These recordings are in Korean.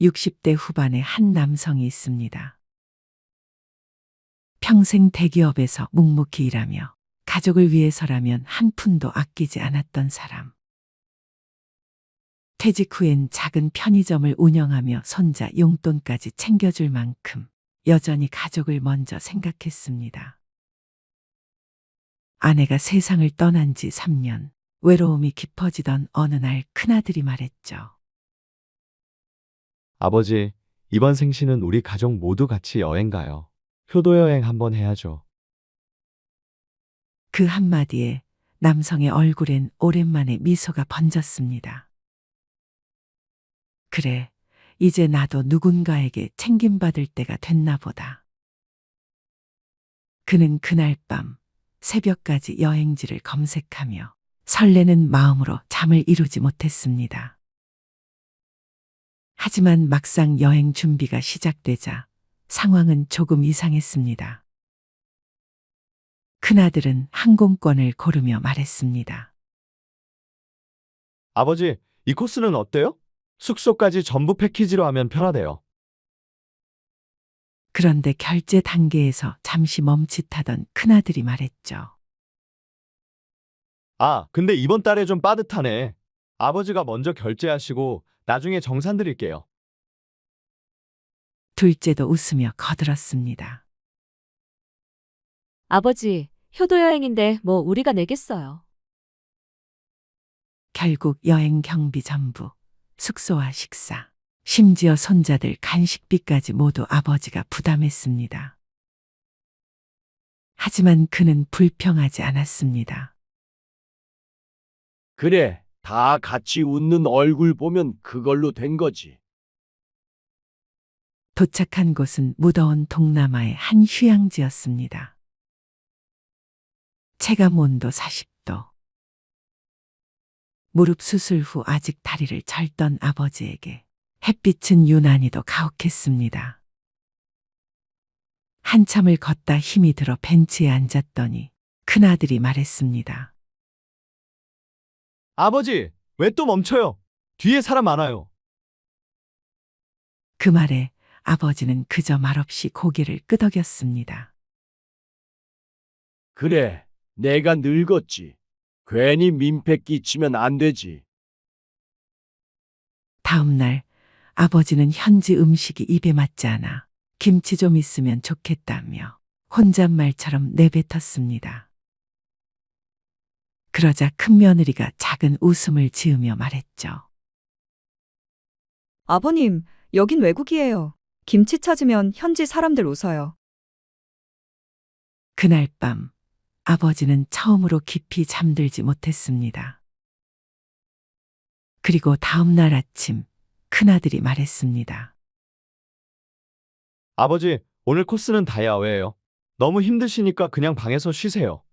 60대 후반의 한 남성이 있습니다. 평생 대기업에서 묵묵히 일하며 가족을 위해서라면 한 푼도 아끼지 않았던 사람. 퇴직 후엔 작은 편의점을 운영하며 손자 용돈까지 챙겨줄 만큼 여전히 가족을 먼저 생각했습니다. 아내가 세상을 떠난 지 3년, 외로움이 깊어지던 어느 날 큰아들이 말했죠. 아버지, 이번 생신은 우리 가족 모두 같이 여행 가요. 효도 여행 한번 해야죠. 그 한마디에 남성의 얼굴엔 오랜만에 미소가 번졌습니다. 그래, 이제 나도 누군가에게 챙김받을 때가 됐나 보다. 그는 그날 밤 새벽까지 여행지를 검색하며 설레는 마음으로 잠을 이루지 못했습니다. 하지만 막상 여행 준비가 시작되자 상황은 조금 이상했습니다. 큰아들은 항공권을 고르며 말했습니다. 아버지, 이 코스는 어때요? 숙소까지 전부 패키지로 하면 편하대요. 그런데 결제 단계에서 잠시 멈칫하던 큰아들이 말했죠. 아, 근데 이번 달에 좀 빠듯하네. 아버지가 먼저 결제하시고 나중에 정산 드릴게요. 둘째도 웃으며 거들었습니다. 아버지, 효도 여행인데 뭐 우리가 내겠어요. 결국 여행 경비 전부, 숙소와 식사, 심지어 손자들 간식비까지 모두 아버지가 부담했습니다. 하지만 그는 불평하지 않았습니다. 그래, 다 같이 웃는 얼굴 보면 그걸로 된 거지. 도착한 곳은 무더운 동남아의 한 휴양지였습니다. 체감 온도 40도. 무릎 수술 후 아직 다리를 절던 아버지에게 햇빛은 유난히도 가혹했습니다. 한참을 걷다 힘이 들어 벤치에 앉았더니 큰아들이 말했습니다. 아버지, 왜 또 멈춰요? 뒤에 사람 많아요. 그 말에 아버지는 그저 말없이 고개를 끄덕였습니다. 그래, 내가 늙었지. 괜히 민폐 끼치면 안 되지. 다음 날 아버지는 현지 음식이 입에 맞지 않아 김치 좀 있으면 좋겠다며 혼잣말처럼 내뱉었습니다. 그러자 큰며느리가 작은 웃음을 지으며 말했죠. 아버님, 여긴 외국이에요. 김치 찾으면 현지 사람들 웃어요. 그날 밤 아버지는 처음으로 깊이 잠들지 못했습니다. 그리고 다음 날 아침 큰아들이 말했습니다. 아버지, 오늘 코스는 다 야외예요. 너무 힘드시니까 그냥 방에서 쉬세요.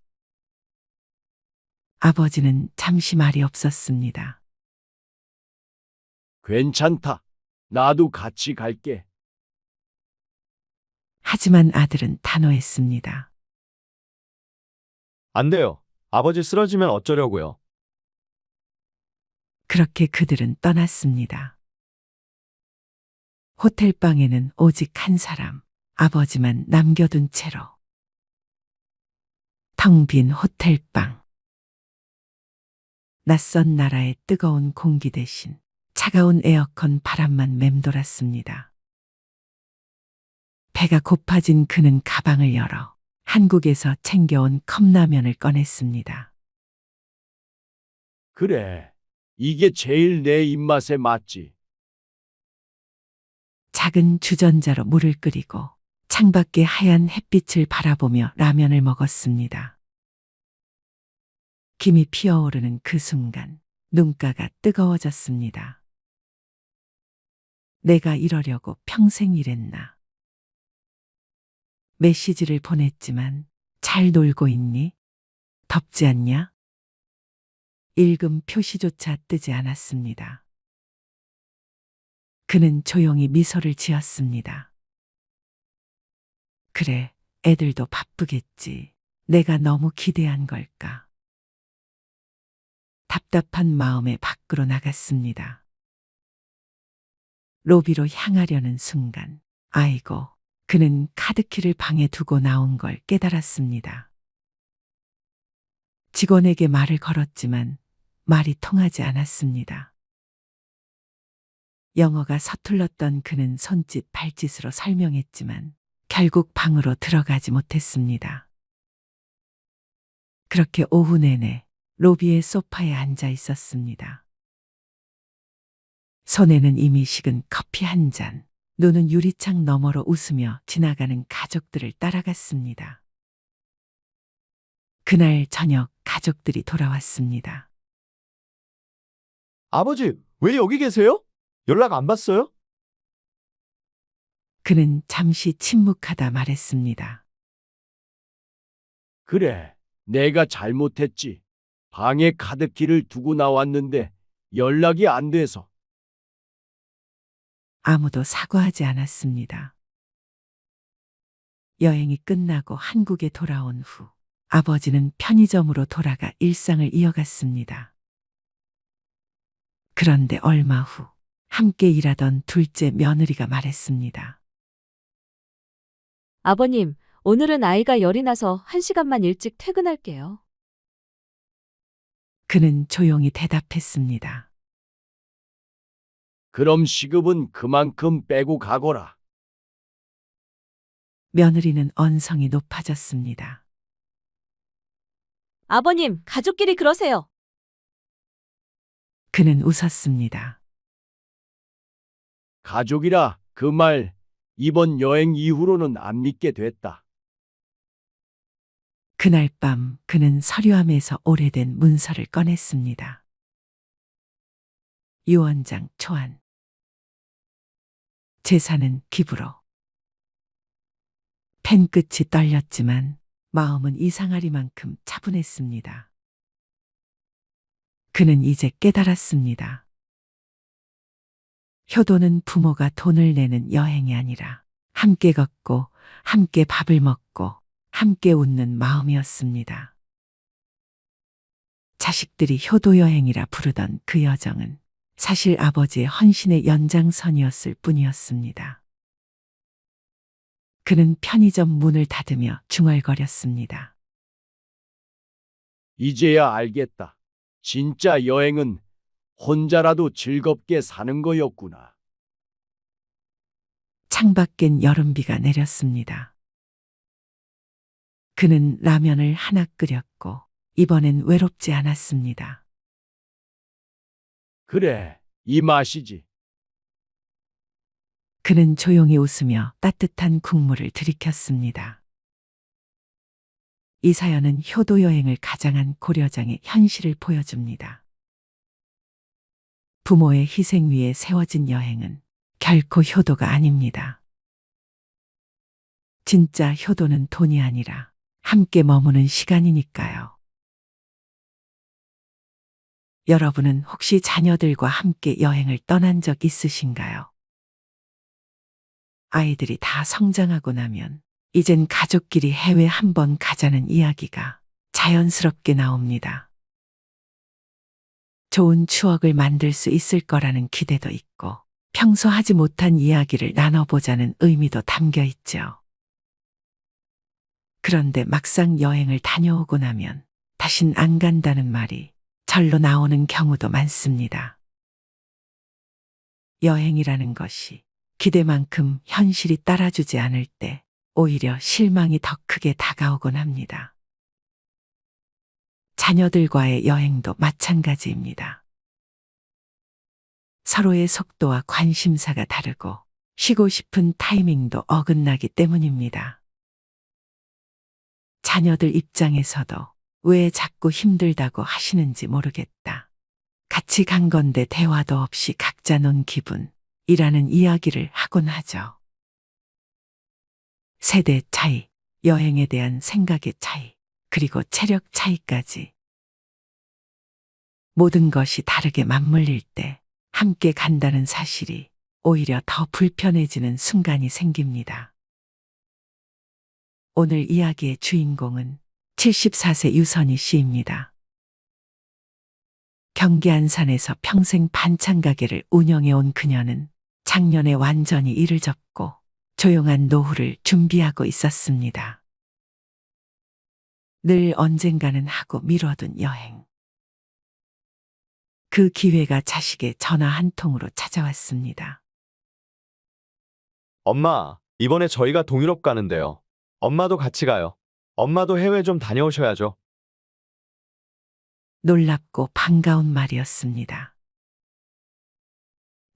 아버지는 잠시 말이 없었습니다. 괜찮다. 나도 같이 갈게. 하지만 아들은 단호했습니다. 안 돼요. 아버지 쓰러지면 어쩌려고요. 그렇게 그들은 떠났습니다. 호텔방에는 오직 한 사람, 아버지만 남겨둔 채로. 텅 빈 호텔방. 낯선 나라의 뜨거운 공기 대신 차가운 에어컨 바람만 맴돌았습니다. 배가 고파진 그는 가방을 열어 한국에서 챙겨온 컵라면을 꺼냈습니다. 그래, 이게 제일 내 입맛에 맞지. 작은 주전자로 물을 끓이고 창밖의 하얀 햇빛을 바라보며 라면을 먹었습니다. 김이 피어오르는 그 순간 눈가가 뜨거워졌습니다. 내가 이러려고 평생 일했나. 메시지를 보냈지만 잘 놀고 있니? 덥지 않냐? 읽음 표시조차 뜨지 않았습니다. 그는 조용히 미소를 지었습니다. 그래, 애들도 바쁘겠지. 내가 너무 기대한 걸까? 답답한 마음에 밖으로 나갔습니다. 로비로 향하려는 순간, 아이고, 그는 카드키를 방에 두고 나온 걸 깨달았습니다. 직원에게 말을 걸었지만 말이 통하지 않았습니다. 영어가 서툴렀던 그는 손짓 발짓으로 설명했지만 결국 방으로 들어가지 못했습니다. 그렇게 오후 내내 로비의 소파에 앉아 있었습니다. 손에는 이미 식은 커피 한 잔, 눈은 유리창 너머로 웃으며 지나가는 가족들을 따라갔습니다. 그날 저녁 가족들이 돌아왔습니다. 아버지, 왜 여기 계세요? 연락 안 받았어요? 그는 잠시 침묵하다 말했습니다. 그래, 내가 잘못했지. 방에 카드키를 두고 나왔는데 연락이 안 돼서. 아무도 사과하지 않았습니다. 여행이 끝나고 한국에 돌아온 후 아버지는 편의점으로 돌아가 일상을 이어갔습니다. 그런데 얼마 후 함께 일하던 둘째 며느리가 말했습니다. 아버님, 오늘은 아이가 열이 나서 1시간만 일찍 퇴근할게요. 그는 조용히 대답했습니다. 그럼 시급은 그만큼 빼고 가거라. 며느리는 언성이 높아졌습니다. 아버님, 가족끼리 그러세요. 그는 웃었습니다. 가족이라 그 말 이번 여행 이후로는 안 믿게 됐다. 그날 밤 그는 서류함에서 오래된 문서를 꺼냈습니다. 유언장 초안. 재산은 기부로. 펜 끝이 떨렸지만 마음은 이상하리만큼 차분했습니다. 그는 이제 깨달았습니다. 효도는 부모가 돈을 내는 여행이 아니라 함께 걷고 함께 밥을 먹고 함께 웃는 마음이었습니다. 자식들이 효도 여행이라 부르던 그 여정은 사실 아버지의 헌신의 연장선이었을 뿐이었습니다. 그는 편의점 문을 닫으며 중얼거렸습니다. 이제야 알겠다. 진짜 여행은 혼자라도 즐겁게 사는 거였구나. 창밖엔 여름비가 내렸습니다. 그는 라면을 하나 끓였고 이번엔 외롭지 않았습니다. 그래, 이 맛이지. 그는 조용히 웃으며 따뜻한 국물을 들이켰습니다. 이 사연은 효도 여행을 가장한 고려장의 현실을 보여줍니다. 부모의 희생 위에 세워진 여행은 결코 효도가 아닙니다. 진짜 효도는 돈이 아니라 함께 머무는 시간이니까요. 여러분은 혹시 자녀들과 함께 여행을 떠난 적 있으신가요? 아이들이 다 성장하고 나면 이젠 가족끼리 해외 한번 가자는 이야기가 자연스럽게 나옵니다. 좋은 추억을 만들 수 있을 거라는 기대도 있고 평소 하지 못한 이야기를 나눠보자는 의미도 담겨 있죠. 그런데 막상 여행을 다녀오고 나면 다신 안 간다는 말이 절로 나오는 경우도 많습니다. 여행이라는 것이 기대만큼 현실이 따라주지 않을 때 오히려 실망이 더 크게 다가오곤 합니다. 자녀들과의 여행도 마찬가지입니다. 서로의 속도와 관심사가 다르고 쉬고 싶은 타이밍도 어긋나기 때문입니다. 자녀들 입장에서도 왜 자꾸 힘들다고 하시는지 모르겠다. 같이 간 건데 대화도 없이 각자 논 기분이라는 이야기를 하곤 하죠. 세대 차이, 여행에 대한 생각의 차이, 그리고 체력 차이까지. 모든 것이 다르게 맞물릴 때 함께 간다는 사실이 오히려 더 불편해지는 순간이 생깁니다. 오늘 이야기의 주인공은 74세 유선희 씨입니다. 경기 안산에서 평생 반찬 가게를 운영해온 그녀는 작년에 완전히 일을 접고 조용한 노후를 준비하고 있었습니다. 늘 언젠가는 하고 미뤄둔 여행. 그 기회가 자식의 전화 한 통으로 찾아왔습니다. 엄마, 이번에 저희가 동유럽 가는데요. 엄마도 같이 가요. 엄마도 해외 좀 다녀오셔야죠. 놀랍고 반가운 말이었습니다.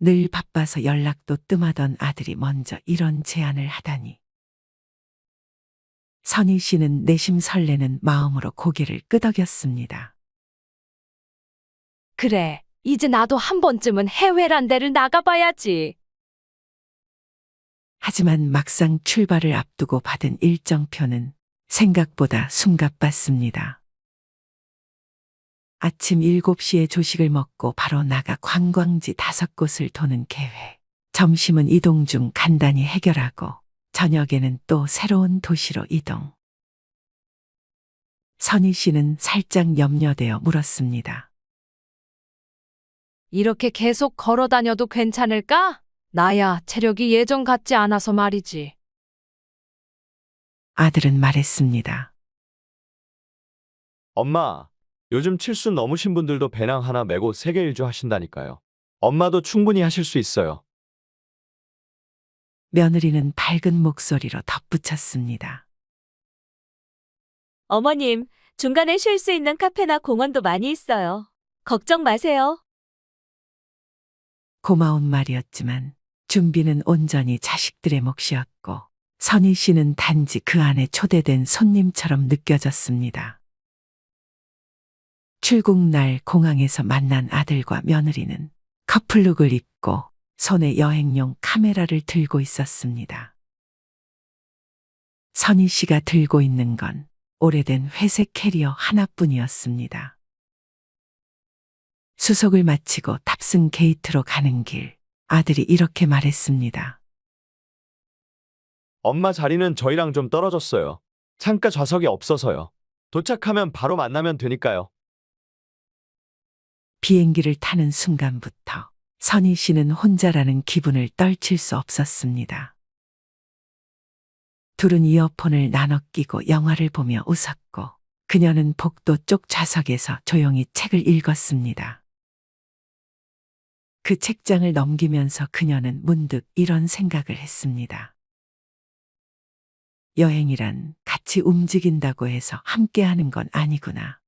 늘 바빠서 연락도 뜸하던 아들이 먼저 이런 제안을 하다니. 선희 씨는 내심 설레는 마음으로 고개를 끄덕였습니다. 그래, 이제 나도 한 번쯤은 해외란 데를 나가봐야지. 하지만 막상 출발을 앞두고 받은 일정표는 생각보다 숨가빴습니다. 아침 7시에 조식을 먹고 바로 나가 관광지 5곳을 도는 계획. 점심은 이동 중 간단히 해결하고 저녁에는 또 새로운 도시로 이동. 선희 씨는 살짝 염려되어 물었습니다. 이렇게 계속 걸어 다녀도 괜찮을까? 나야 체력이 예전 같지 않아서 말이지. 아들은 말했습니다. 엄마, 요즘 칠순 넘으신 분들도 배낭 하나 메고 세계 일주 하신다니까요. 엄마도 충분히 하실 수 있어요. 며느리는 밝은 목소리로 덧붙였습니다. 어머님, 중간에 쉴 수 있는 카페나 공원도 많이 있어요. 걱정 마세요. 고마운 말이었지만 준비는 온전히 자식들의 몫이었고 선희 씨는 단지 그 안에 초대된 손님처럼 느껴졌습니다. 출국 날 공항에서 만난 아들과 며느리는 커플룩을 입고 손에 여행용 카메라를 들고 있었습니다. 선희 씨가 들고 있는 건 오래된 회색 캐리어 하나뿐이었습니다. 수속을 마치고 탑승 게이트로 가는 길, 아들이 이렇게 말했습니다. 엄마 자리는 저희랑 좀 떨어졌어요. 창가 좌석이 없어서요. 도착하면 바로 만나면 되니까요. 비행기를 타는 순간부터 선희 씨는 혼자라는 기분을 떨칠 수 없었습니다. 둘은 이어폰을 나눠 끼고 영화를 보며 웃었고 그녀는 복도 쪽 좌석에서 조용히 책을 읽었습니다. 그 책장을 넘기면서 그녀는 문득 이런 생각을 했습니다. 여행이란 같이 움직인다고 해서 함께하는 건 아니구나.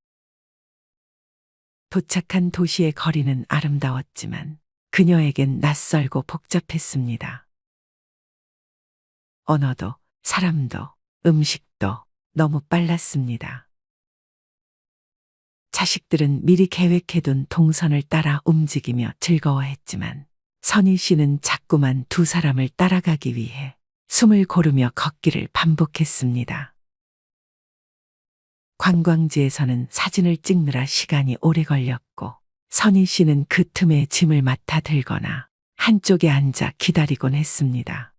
도착한 도시의 거리는 아름다웠지만 그녀에겐 낯설고 복잡했습니다. 언어도 사람도 음식도 너무 빨랐습니다. 자식들은 미리 계획해둔 동선을 따라 움직이며 즐거워했지만 선희 씨는 자꾸만 두 사람을 따라가기 위해 숨을 고르며 걷기를 반복했습니다. 관광지에서는 사진을 찍느라 시간이 오래 걸렸고 선희 씨는 그 틈에 짐을 맡아 들거나 한쪽에 앉아 기다리곤 했습니다.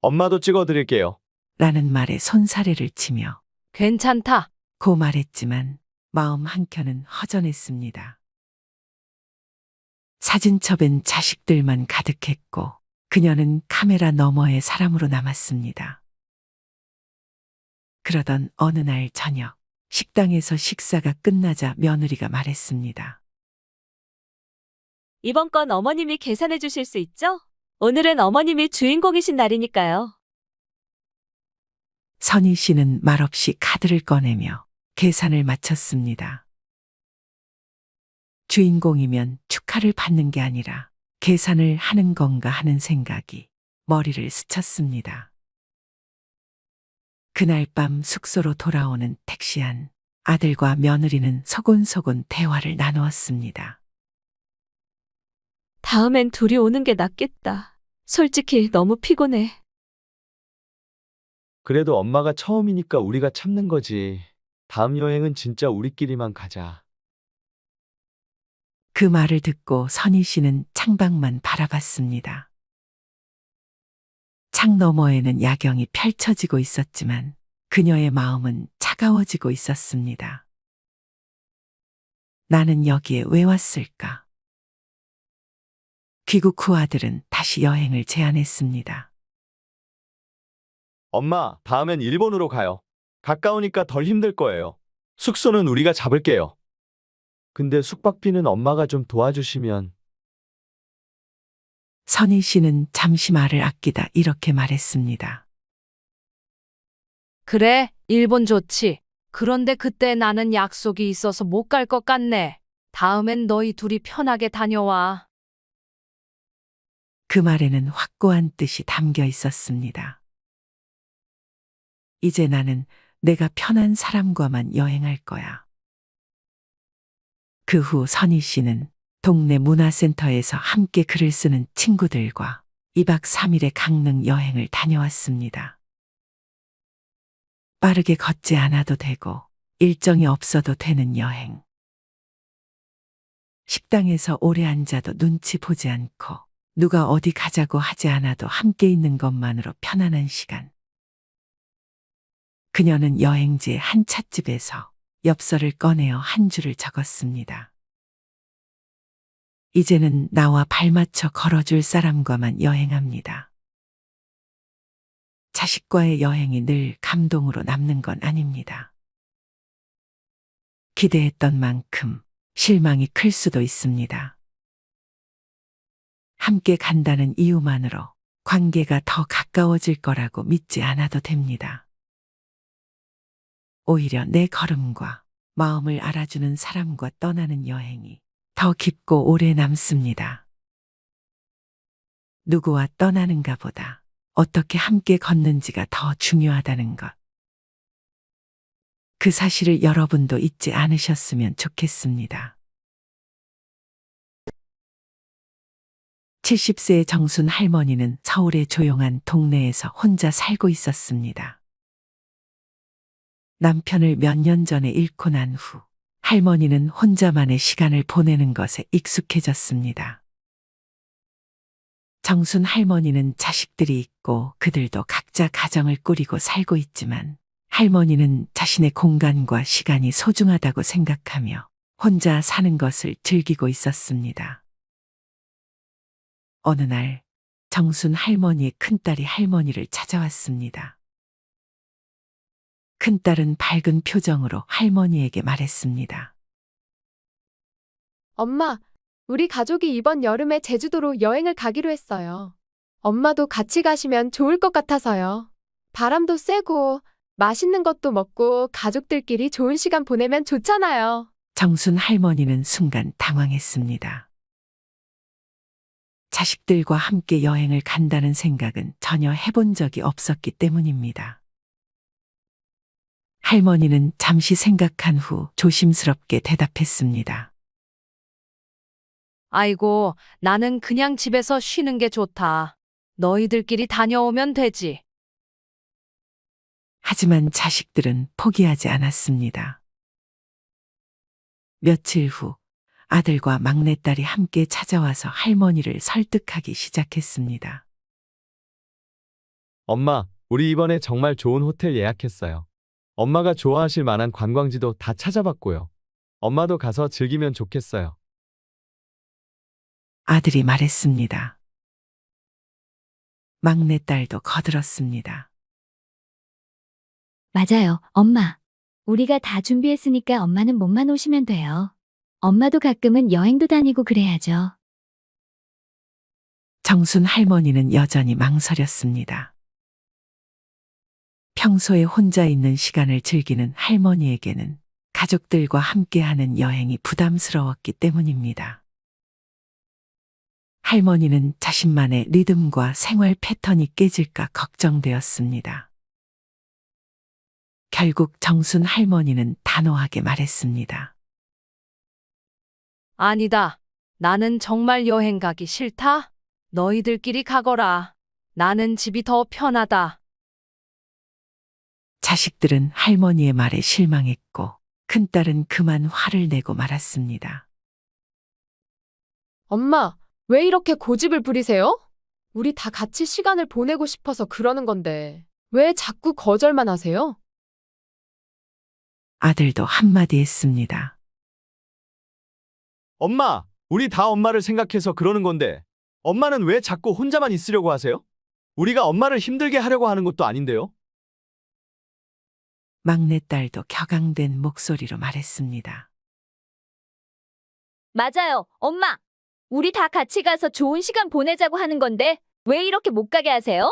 엄마도 찍어드릴게요. 라는 말에 손사래를 치며 괜찮다. 고 말했지만 마음 한켠은 허전했습니다. 사진첩엔 자식들만 가득했고 그녀는 카메라 너머의 사람으로 남았습니다. 그러던 어느 날 저녁, 식당에서 식사가 끝나자 며느리가 말했습니다. 이번 건 어머님이 계산해 주실 수 있죠? 오늘은 어머님이 주인공이신 날이니까요. 선희 씨는 말없이 카드를 꺼내며 계산을 마쳤습니다. 주인공이면 축하를 받는 게 아니라 계산을 하는 건가 하는 생각이 머리를 스쳤습니다. 그날 밤 숙소로 돌아오는 택시 안, 아들과 며느리는 소곤소곤 대화를 나누었습니다. 다음엔 둘이 오는 게 낫겠다. 솔직히 너무 피곤해. 그래도 엄마가 처음이니까 우리가 참는 거지. 다음 여행은 진짜 우리끼리만 가자. 그 말을 듣고 선희 씨는 창밖만 바라봤습니다. 창 너머에는 야경이 펼쳐지고 있었지만 그녀의 마음은 차가워지고 있었습니다. 나는 여기에 왜 왔을까? 귀국 후 아들은 다시 여행을 제안했습니다. 엄마, 다음엔 일본으로 가요. 가까우니까 덜 힘들 거예요. 숙소는 우리가 잡을게요. 근데 숙박비는 엄마가 좀 도와주시면. 선희 씨는 잠시 말을 아끼다 이렇게 말했습니다. 그래, 일본 좋지. 그런데 그때 나는 약속이 있어서 못 갈 것 같네. 다음엔 너희 둘이 편하게 다녀와. 그 말에는 확고한 뜻이 담겨 있었습니다. 이제 나는 내가 편한 사람과만 여행할 거야. 그 후 선희 씨는 동네 문화센터에서 함께 글을 쓰는 친구들과 2박 3일의 강릉 여행을 다녀왔습니다. 빠르게 걷지 않아도 되고 일정이 없어도 되는 여행. 식당에서 오래 앉아도 눈치 보지 않고 누가 어디 가자고 하지 않아도 함께 있는 것만으로 편안한 시간. 그녀는 여행지의 한 찻집에서 엽서를 꺼내어 한 줄을 적었습니다. 이제는 나와 발맞춰 걸어줄 사람과만 여행합니다. 자식과의 여행이 늘 감동으로 남는 건 아닙니다. 기대했던 만큼 실망이 클 수도 있습니다. 함께 간다는 이유만으로 관계가 더 가까워질 거라고 믿지 않아도 됩니다. 오히려 내 걸음과 마음을 알아주는 사람과 떠나는 여행이 더 깊고 오래 남습니다. 누구와 떠나는가 보다 어떻게 함께 걷는지가 더 중요하다는 것. 그 사실을 여러분도 잊지 않으셨으면 좋겠습니다. 70세의 정순 할머니는 서울의 조용한 동네에서 혼자 살고 있었습니다. 남편을 몇 년 전에 잃고 난 후 할머니는 혼자만의 시간을 보내는 것에 익숙해졌습니다. 정순 할머니는 자식들이 있고 그들도 각자 가정을 꾸리고 살고 있지만 할머니는 자신의 공간과 시간이 소중하다고 생각하며 혼자 사는 것을 즐기고 있었습니다. 어느 날 정순 할머니의 큰딸이 할머니를 찾아왔습니다. 큰딸은 밝은 표정으로 할머니에게 말했습니다. 엄마, 우리 가족이 이번 여름에 제주도로 여행을 가기로 했어요. 엄마도 같이 가시면 좋을 것 같아서요. 바람도 쐬고 맛있는 것도 먹고 가족들끼리 좋은 시간 보내면 좋잖아요. 정순 할머니는 순간 당황했습니다. 자식들과 함께 여행을 간다는 생각은 전혀 해본 적이 없었기 때문입니다. 할머니는 잠시 생각한 후 조심스럽게 대답했습니다. 아이고, 나는 그냥 집에서 쉬는 게 좋다. 너희들끼리 다녀오면 되지. 하지만 자식들은 포기하지 않았습니다. 며칠 후 아들과 막내딸이 함께 찾아와서 할머니를 설득하기 시작했습니다. 엄마, 우리 이번에 정말 좋은 호텔 예약했어요. 엄마가 좋아하실 만한 관광지도 다 찾아봤고요. 엄마도 가서 즐기면 좋겠어요. 아들이 말했습니다. 막내딸도 거들었습니다. 맞아요, 엄마. 우리가 다 준비했으니까 엄마는 몸만 오시면 돼요. 엄마도 가끔은 여행도 다니고 그래야죠. 정순 할머니는 여전히 망설였습니다. 평소에 혼자 있는 시간을 즐기는 할머니에게는 가족들과 함께하는 여행이 부담스러웠기 때문입니다. 할머니는 자신만의 리듬과 생활 패턴이 깨질까 걱정되었습니다. 결국 정순 할머니는 단호하게 말했습니다. 아니다. 나는 정말 여행 가기 싫다. 너희들끼리 가거라. 나는 집이 더 편하다. 자식들은 할머니의 말에 실망했고 큰딸은 그만 화를 내고 말았습니다. 엄마, 왜 이렇게 고집을 부리세요? 우리 다 같이 시간을 보내고 싶어서 그러는 건데 왜 자꾸 거절만 하세요? 아들도 한마디 했습니다. 엄마, 우리 다 엄마를 생각해서 그러는 건데 엄마는 왜 자꾸 혼자만 있으려고 하세요? 우리가 엄마를 힘들게 하려고 하는 것도 아닌데요? 막내딸도 격앙된 목소리로 말했습니다. 맞아요, 엄마. 우리 다 같이 가서 좋은 시간 보내자고 하는 건데 왜 이렇게 못 가게 하세요?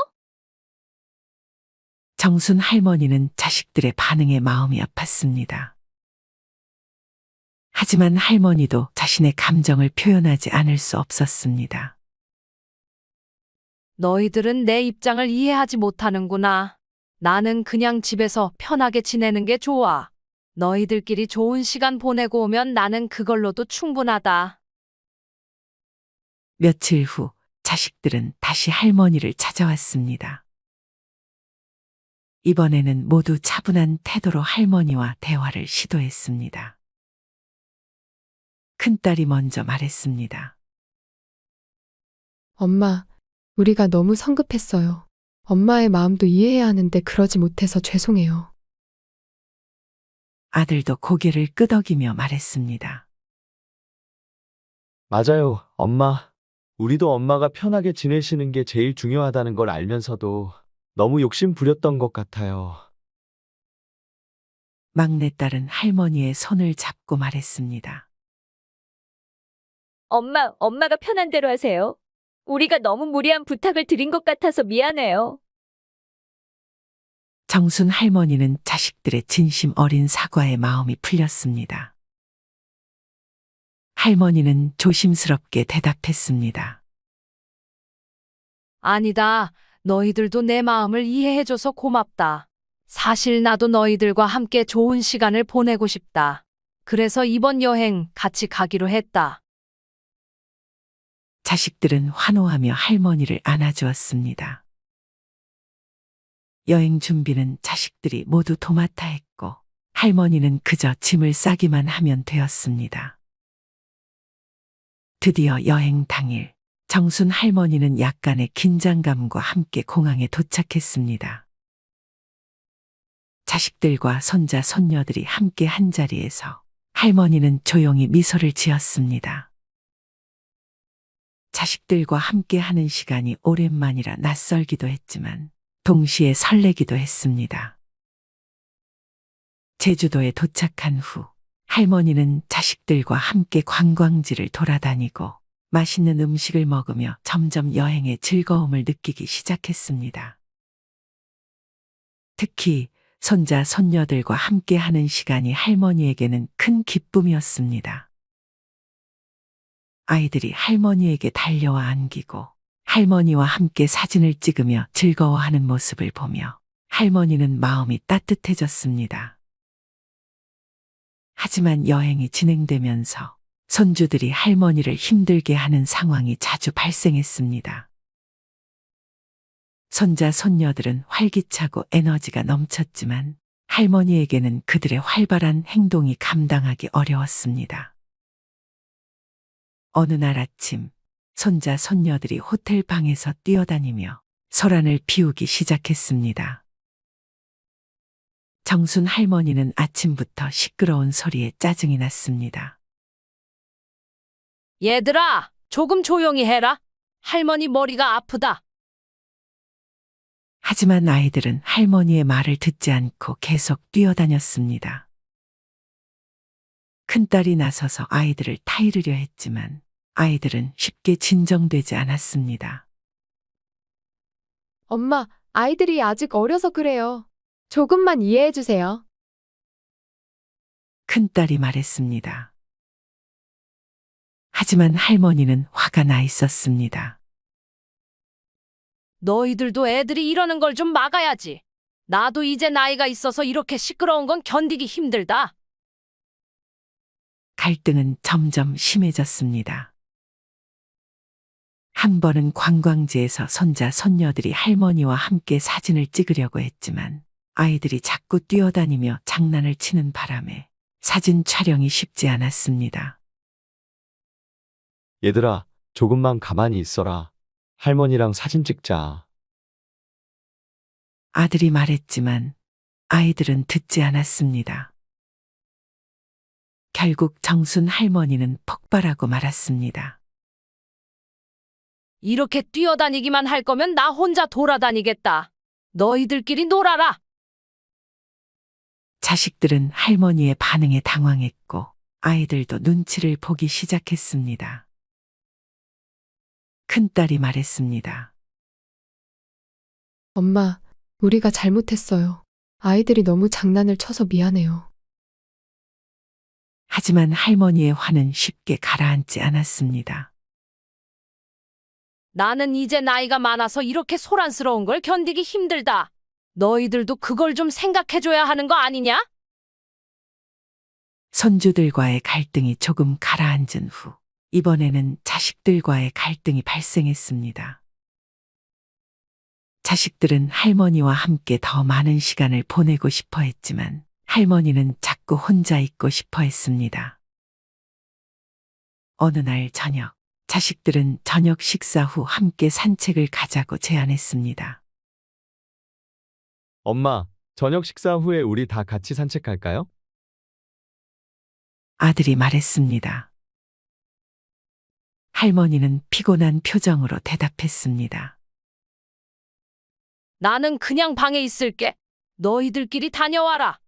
정순 할머니는 자식들의 반응에 마음이 아팠습니다. 하지만 할머니도 자신의 감정을 표현하지 않을 수 없었습니다. 너희들은 내 입장을 이해하지 못하는구나. 나는 그냥 집에서 편하게 지내는 게 좋아. 너희들끼리 좋은 시간 보내고 오면 나는 그걸로도 충분하다. 며칠 후 자식들은 다시 할머니를 찾아왔습니다. 이번에는 모두 차분한 태도로 할머니와 대화를 시도했습니다. 큰딸이 먼저 말했습니다. 엄마, 우리가 너무 성급했어요. 엄마의 마음도 이해해야 하는데 그러지 못해서 죄송해요. 아들도 고개를 끄덕이며 말했습니다. 맞아요, 엄마. 우리도 엄마가 편하게 지내시는 게 제일 중요하다는 걸 알면서도 너무 욕심 부렸던 것 같아요. 막내딸은 할머니의 손을 잡고 말했습니다. 엄마가 편한 대로 하세요. 우리가 너무 무리한 부탁을 드린 것 같아서 미안해요. 정순 할머니는 자식들의 진심 어린 사과에 마음이 풀렸습니다. 할머니는 조심스럽게 대답했습니다. 아니다. 너희들도 내 마음을 이해해줘서 고맙다. 사실 나도 너희들과 함께 좋은 시간을 보내고 싶다. 그래서 이번 여행 같이 가기로 했다. 자식들은 환호하며 할머니를 안아주었습니다. 여행 준비는 자식들이 모두 도맡아 했고 할머니는 그저 짐을 싸기만 하면 되었습니다. 드디어 여행 당일 정순 할머니는 약간의 긴장감과 함께 공항에 도착했습니다. 자식들과 손자 손녀들이 함께 한자리에서 할머니는 조용히 미소를 지었습니다. 자식들과 함께 하는 시간이 오랜만이라 낯설기도 했지만 동시에 설레기도 했습니다. 제주도에 도착한 후 할머니는 자식들과 함께 관광지를 돌아다니고 맛있는 음식을 먹으며 점점 여행의 즐거움을 느끼기 시작했습니다. 특히 손자 손녀들과 함께 하는 시간이 할머니에게는 큰 기쁨이었습니다. 아이들이 할머니에게 달려와 안기고 할머니와 함께 사진을 찍으며 즐거워하는 모습을 보며 할머니는 마음이 따뜻해졌습니다. 하지만 여행이 진행되면서 손주들이 할머니를 힘들게 하는 상황이 자주 발생했습니다. 손자 손녀들은 활기차고 에너지가 넘쳤지만 할머니에게는 그들의 활발한 행동이 감당하기 어려웠습니다. 어느 날 아침 손자 손녀들이 호텔 방에서 뛰어다니며 소란을 피우기 시작했습니다. 정순 할머니는 아침부터 시끄러운 소리에 짜증이 났습니다. 얘들아, 조금 조용히 해라. 할머니 머리가 아프다. 하지만 아이들은 할머니의 말을 듣지 않고 계속 뛰어다녔습니다. 큰딸이 나서서 아이들을 타이르려 했지만 아이들은 쉽게 진정되지 않았습니다. 엄마, 아이들이 아직 어려서 그래요. 조금만 이해해 주세요. 큰딸이 말했습니다. 하지만 할머니는 화가 나 있었습니다. 너희들도 애들이 이러는 걸 좀 막아야지. 나도 이제 나이가 있어서 이렇게 시끄러운 건 견디기 힘들다. 갈등은 점점 심해졌습니다. 한 번은 관광지에서 손자 손녀들이 할머니와 함께 사진을 찍으려고 했지만 아이들이 자꾸 뛰어다니며 장난을 치는 바람에 사진 촬영이 쉽지 않았습니다. 얘들아, 조금만 가만히 있어라. 할머니랑 사진 찍자. 아들이 말했지만 아이들은 듣지 않았습니다. 결국 정순 할머니는 폭발하고 말았습니다. 이렇게 뛰어다니기만 할 거면 나 혼자 돌아다니겠다. 너희들끼리 놀아라. 자식들은 할머니의 반응에 당황했고 아이들도 눈치를 보기 시작했습니다. 큰딸이 말했습니다. 엄마, 우리가 잘못했어요. 아이들이 너무 장난을 쳐서 미안해요. 하지만 할머니의 화는 쉽게 가라앉지 않았습니다. 나는 이제 나이가 많아서 이렇게 소란스러운 걸 견디기 힘들다. 너희들도 그걸 좀 생각해줘야 하는 거 아니냐? 손주들과의 갈등이 조금 가라앉은 후 이번에는 자식들과의 갈등이 발생했습니다. 자식들은 할머니와 함께 더 많은 시간을 보내고 싶어 했지만 할머니는 자꾸 혼자 있고 싶어 했습니다. 어느 날 저녁, 자식들은 저녁 식사 후 함께 산책을 가자고 제안했습니다. 엄마, 저녁 식사 후에 우리 다 같이 산책할까요? 아들이 말했습니다. 할머니는 피곤한 표정으로 대답했습니다. 나는 그냥 방에 있을게. 너희들끼리 다녀와라.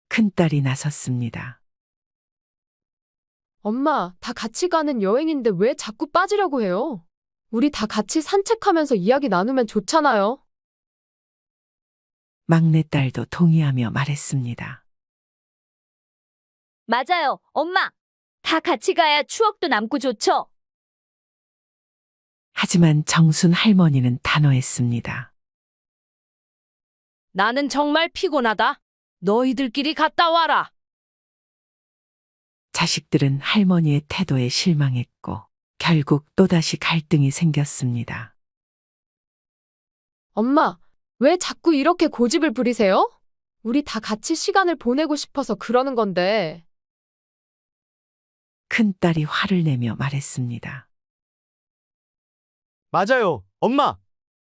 큰딸이 나섰습니다. 엄마, 다 같이 가는 여행인데 왜 자꾸 빠지려고 해요? 우리 다 같이 산책하면서 이야기 나누면 좋잖아요. 막내딸도 동의하며 말했습니다. 맞아요, 엄마. 다 같이 가야 추억도 남고 좋죠. 하지만 정순 할머니는 단호했습니다. 나는 정말 피곤하다. 너희들끼리 갔다 와라. 자식들은 할머니의 태도에 실망했고 결국 또다시 갈등이 생겼습니다. 엄마, 왜 자꾸 이렇게 고집을 부리세요? 우리 다 같이 시간을 보내고 싶어서 그러는 건데. 큰딸이 화를 내며 말했습니다. 맞아요, 엄마.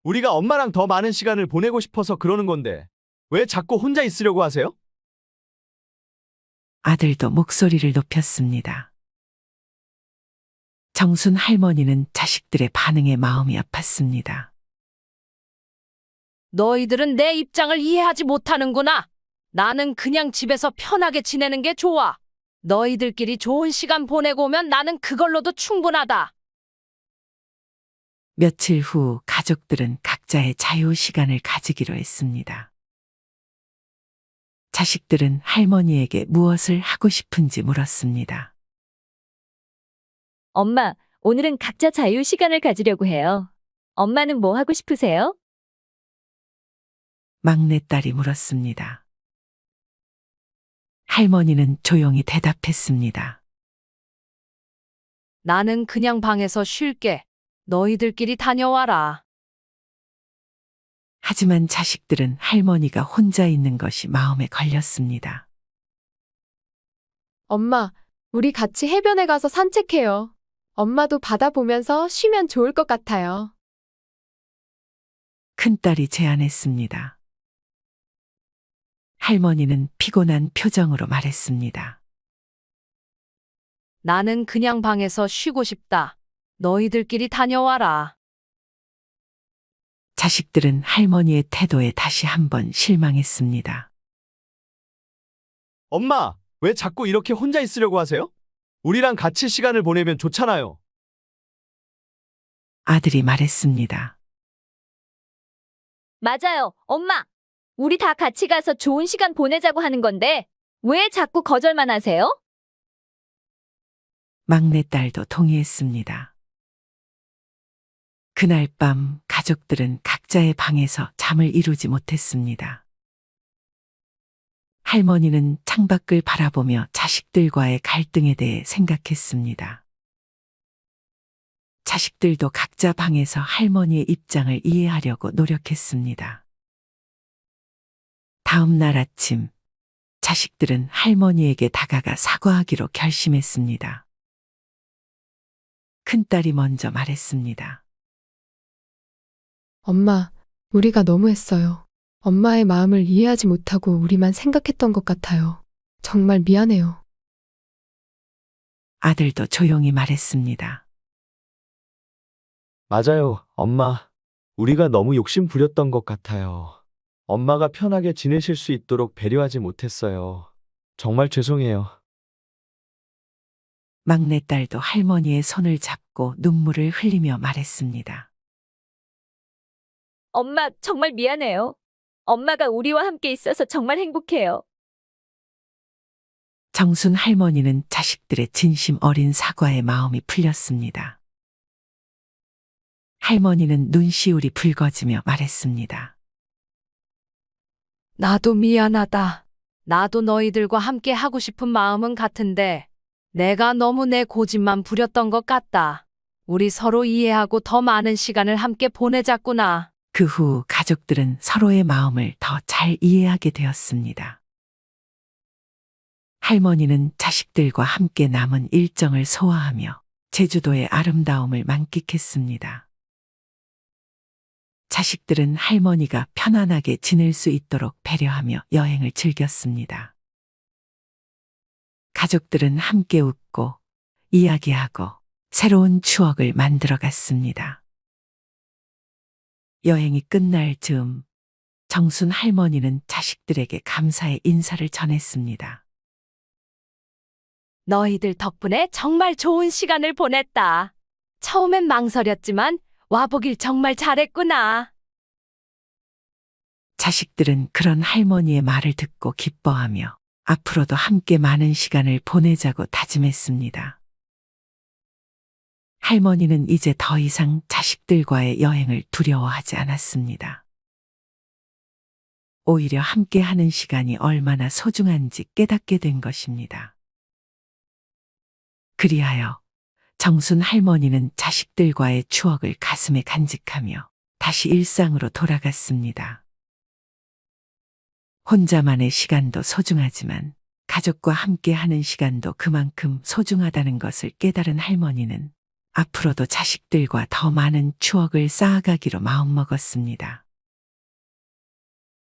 우리가 엄마랑 더 많은 시간을 보내고 싶어서 그러는 건데 왜 자꾸 혼자 있으려고 하세요? 아들도 목소리를 높였습니다. 정순 할머니는 자식들의 반응에 마음이 아팠습니다. 너희들은 내 입장을 이해하지 못하는구나. 나는 그냥 집에서 편하게 지내는 게 좋아. 너희들끼리 좋은 시간 보내고 오면 나는 그걸로도 충분하다. 며칠 후 가족들은 각자의 자유 시간을 가지기로 했습니다. 자식들은 할머니에게 무엇을 하고 싶은지 물었습니다. 엄마, 오늘은 각자 자유 시간을 가지려고 해요. 엄마는 뭐 하고 싶으세요? 막내딸이 물었습니다. 할머니는 조용히 대답했습니다. 나는 그냥 방에서 쉴게. 너희들끼리 다녀와라. 하지만 자식들은 할머니가 혼자 있는 것이 마음에 걸렸습니다. 엄마, 우리 같이 해변에 가서 산책해요. 엄마도 바다 보면서 쉬면 좋을 것 같아요. 큰딸이 제안했습니다. 할머니는 피곤한 표정으로 말했습니다. 나는 그냥 방에서 쉬고 싶다. 너희들끼리 다녀와라. 자식들은 할머니의 태도에 다시 한번 실망했습니다. 엄마, 왜 자꾸 이렇게 혼자 있으려고 하세요? 우리랑 같이 시간을 보내면 좋잖아요. 아들이 말했습니다. 맞아요, 엄마. 우리 다 같이 가서 좋은 시간 보내자고 하는 건데 왜 자꾸 거절만 하세요? 막내딸도 동의했습니다. 그날 밤 가족들은 각자의 방에서 잠을 이루지 못했습니다. 할머니는 창밖을 바라보며 자식들과의 갈등에 대해 생각했습니다. 자식들도 각자 방에서 할머니의 입장을 이해하려고 노력했습니다. 다음 날 아침, 자식들은 할머니에게 다가가 사과하기로 결심했습니다. 큰딸이 먼저 말했습니다. 엄마, 우리가 너무했어요. 엄마의 마음을 이해하지 못하고 우리만 생각했던 것 같아요. 정말 미안해요. 아들도 조용히 말했습니다. 맞아요, 엄마. 우리가 너무 욕심 부렸던 것 같아요. 엄마가 편하게 지내실 수 있도록 배려하지 못했어요. 정말 죄송해요. 막내딸도 할머니의 손을 잡고 눈물을 흘리며 말했습니다. 엄마, 정말 미안해요. 엄마가 우리와 함께 있어서 정말 행복해요. 정순 할머니는 자식들의 진심 어린 사과에 마음이 풀렸습니다. 할머니는 눈시울이 붉어지며 말했습니다. 나도 미안하다. 나도 너희들과 함께 하고 싶은 마음은 같은데 내가 너무 내 고집만 부렸던 것 같다. 우리 서로 이해하고 더 많은 시간을 함께 보내자꾸나. 그 후 가족들은 서로의 마음을 더 잘 이해하게 되었습니다. 할머니는 자식들과 함께 남은 일정을 소화하며 제주도의 아름다움을 만끽했습니다. 자식들은 할머니가 편안하게 지낼 수 있도록 배려하며 여행을 즐겼습니다. 가족들은 함께 웃고 이야기하고 새로운 추억을 만들어 갔습니다. 여행이 끝날 즈음 정순 할머니는 자식들에게 감사의 인사를 전했습니다. 너희들 덕분에 정말 좋은 시간을 보냈다. 처음엔 망설였지만 와보길 정말 잘했구나. 자식들은 그런 할머니의 말을 듣고 기뻐하며 앞으로도 함께 많은 시간을 보내자고 다짐했습니다. 할머니는 이제 더 이상 자식들과의 여행을 두려워하지 않았습니다. 오히려 함께 하는 시간이 얼마나 소중한지 깨닫게 된 것입니다. 그리하여 정순 할머니는 자식들과의 추억을 가슴에 간직하며 다시 일상으로 돌아갔습니다. 혼자만의 시간도 소중하지만 가족과 함께 하는 시간도 그만큼 소중하다는 것을 깨달은 할머니는 앞으로도 자식들과 더 많은 추억을 쌓아가기로 마음먹었습니다.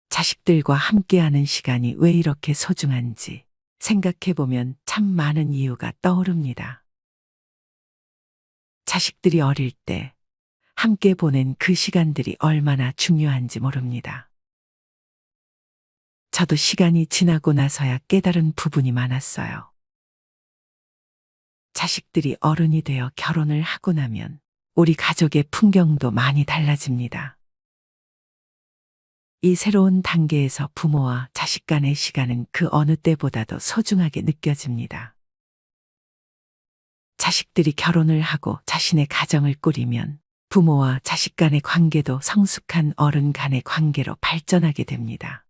자식들과 함께하는 시간이 왜 이렇게 소중한지 생각해보면 참 많은 이유가 떠오릅니다. 자식들이 어릴 때 함께 보낸 그 시간들이 얼마나 중요한지 모릅니다. 저도 시간이 지나고 나서야 깨달은 부분이 많았어요. 자식들이 어른이 되어 결혼을 하고 나면 우리 가족의 풍경도 많이 달라집니다. 이 새로운 단계에서 부모와 자식 간의 시간은 그 어느 때보다도 소중하게 느껴집니다. 자식들이 결혼을 하고 자신의 가정을 꾸리면 부모와 자식 간의 관계도 성숙한 어른 간의 관계로 발전하게 됩니다.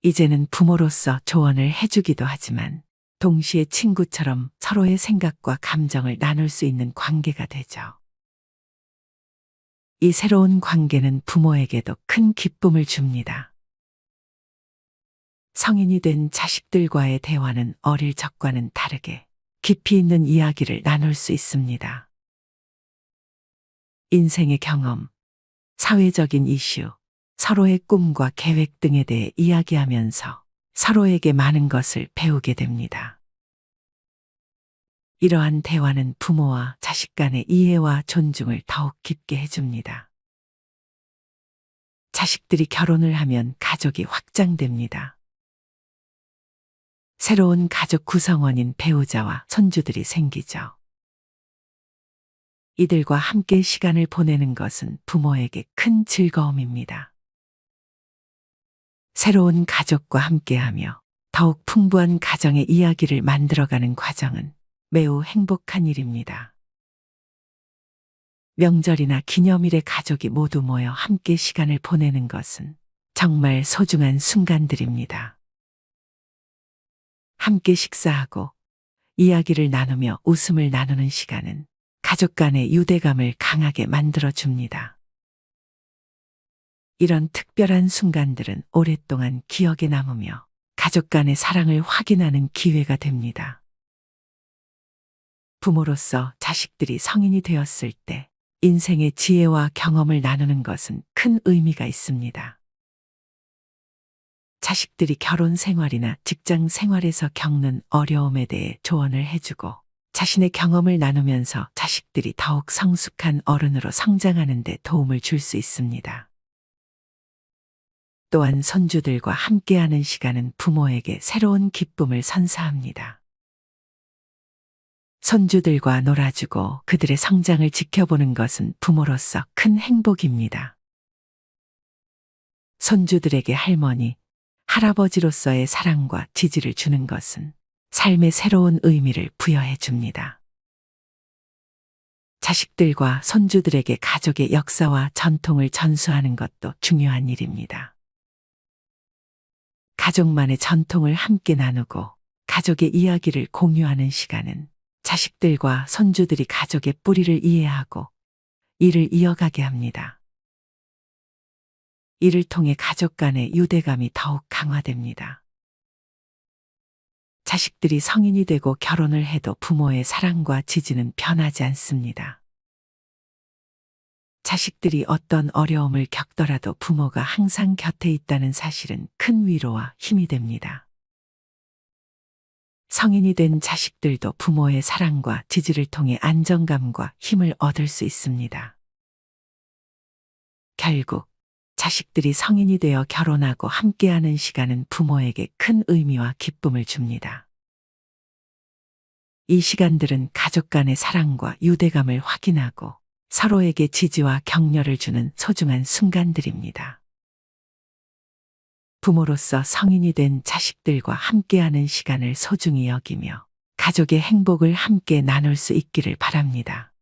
이제는 부모로서 조언을 해주기도 하지만 동시에 친구처럼 서로의 생각과 감정을 나눌 수 있는 관계가 되죠. 이 새로운 관계는 부모에게도 큰 기쁨을 줍니다. 성인이 된 자식들과의 대화는 어릴 적과는 다르게 깊이 있는 이야기를 나눌 수 있습니다. 인생의 경험, 사회적인 이슈, 서로의 꿈과 계획 등에 대해 이야기하면서 서로에게 많은 것을 배우게 됩니다. 이러한 대화는 부모와 자식 간의 이해와 존중을 더욱 깊게 해줍니다. 자식들이 결혼을 하면 가족이 확장됩니다. 새로운 가족 구성원인 배우자와 손주들이 생기죠. 이들과 함께 시간을 보내는 것은 부모에게 큰 즐거움입니다. 새로운 가족과 함께하며 더욱 풍부한 가정의 이야기를 만들어가는 과정은 매우 행복한 일입니다. 명절이나 기념일에 가족이 모두 모여 함께 시간을 보내는 것은 정말 소중한 순간들입니다. 함께 식사하고 이야기를 나누며 웃음을 나누는 시간은 가족 간의 유대감을 강하게 만들어줍니다. 이런 특별한 순간들은 오랫동안 기억에 남으며 가족 간의 사랑을 확인하는 기회가 됩니다. 부모로서 자식들이 성인이 되었을 때 인생의 지혜와 경험을 나누는 것은 큰 의미가 있습니다. 자식들이 결혼 생활이나 직장 생활에서 겪는 어려움에 대해 조언을 해주고 자신의 경험을 나누면서 자식들이 더욱 성숙한 어른으로 성장하는 데 도움을 줄 수 있습니다. 또한 손주들과 함께하는 시간은 부모에게 새로운 기쁨을 선사합니다. 손주들과 놀아주고 그들의 성장을 지켜보는 것은 부모로서 큰 행복입니다. 손주들에게 할머니, 할아버지로서의 사랑과 지지를 주는 것은 삶의 새로운 의미를 부여해 줍니다. 자식들과 손주들에게 가족의 역사와 전통을 전수하는 것도 중요한 일입니다. 가족만의 전통을 함께 나누고 가족의 이야기를 공유하는 시간은 자식들과 손주들이 가족의 뿌리를 이해하고 이를 이어가게 합니다. 이를 통해 가족 간의 유대감이 더욱 강화됩니다. 자식들이 성인이 되고 결혼을 해도 부모의 사랑과 지지는 변하지 않습니다. 자식들이 어떤 어려움을 겪더라도 부모가 항상 곁에 있다는 사실은 큰 위로와 힘이 됩니다. 성인이 된 자식들도 부모의 사랑과 지지를 통해 안정감과 힘을 얻을 수 있습니다. 결국 자식들이 성인이 되어 결혼하고 함께하는 시간은 부모에게 큰 의미와 기쁨을 줍니다. 이 시간들은 가족 간의 사랑과 유대감을 확인하고 서로에게 지지와 격려를 주는 소중한 순간들입니다. 부모로서 성인이 된 자식들과 함께하는 시간을 소중히 여기며 가족의 행복을 함께 나눌 수 있기를 바랍니다.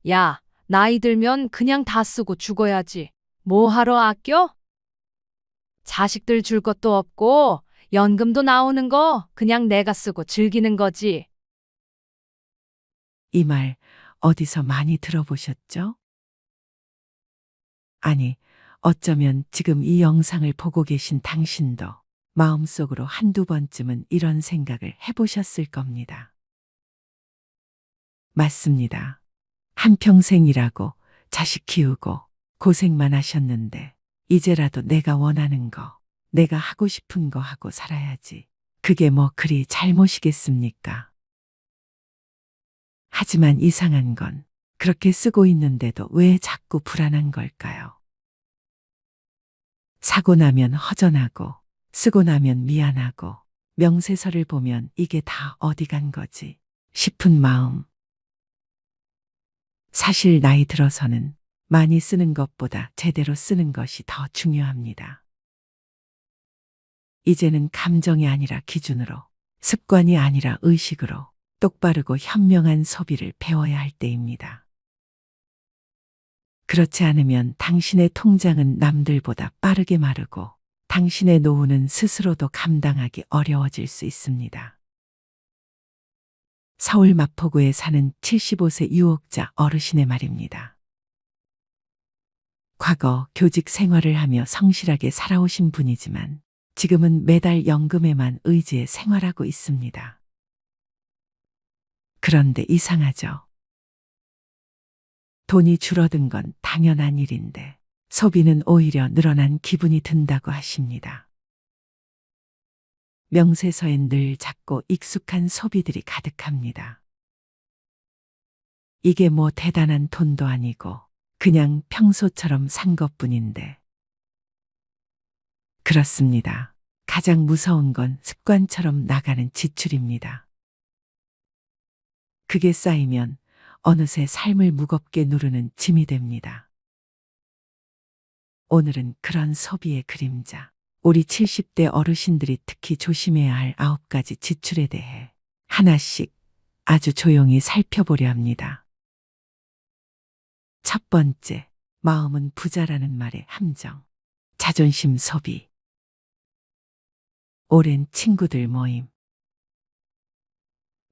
야, 나이 들면 그냥 다 쓰고 죽어야지. 뭐 하러 아껴? 자식들 줄 것도 없고 연금도 나오는 거 그냥 내가 쓰고 즐기는 거지. 이 말 어디서 많이 들어보셨죠? 아니, 어쩌면 지금 이 영상을 보고 계신 당신도 마음속으로 한두 번쯤은 이런 생각을 해보셨을 겁니다. 맞습니다. 한평생 일하고 자식 키우고 고생만 하셨는데 이제라도 내가 원하는 거, 내가 하고 싶은 거 하고 살아야지. 그게 뭐 그리 잘못이겠습니까? 하지만 이상한 건 그렇게 쓰고 있는데도 왜 자꾸 불안한 걸까요? 사고 나면 허전하고 쓰고 나면 미안하고 명세서를 보면 이게 다 어디 간 거지 싶은 마음. 사실 나이 들어서는 많이 쓰는 것보다 제대로 쓰는 것이 더 중요합니다. 이제는 감정이 아니라 기준으로, 습관이 아니라 의식으로 똑바르고 현명한 소비를 배워야 할 때입니다. 그렇지 않으면 당신의 통장은 남들보다 빠르게 마르고 당신의 노후는 스스로도 감당하기 어려워질 수 있습니다. 서울 마포구에 사는 75세 유혹자 어르신의 말입니다. 과거 교직 생활을 하며 성실하게 살아오신 분이지만 지금은 매달 연금에만 의지해 생활하고 있습니다. 그런데 이상하죠. 돈이 줄어든 건 당연한 일인데 소비는 오히려 늘어난 기분이 든다고 하십니다. 명세서엔 늘 작고 익숙한 소비들이 가득합니다. 이게 뭐 대단한 돈도 아니고 그냥 평소처럼 산 것뿐인데. 그렇습니다. 가장 무서운 건 습관처럼 나가는 지출입니다. 그게 쌓이면 어느새 삶을 무겁게 누르는 짐이 됩니다. 오늘은 그런 소비의 그림자, 우리 70대 어르신들이 특히 조심해야 할 9가지 지출에 대해 하나씩 아주 조용히 살펴보려 합니다. 첫 번째, 마음은 부자라는 말의 함정. 자존심 소비. 오랜 친구들 모임.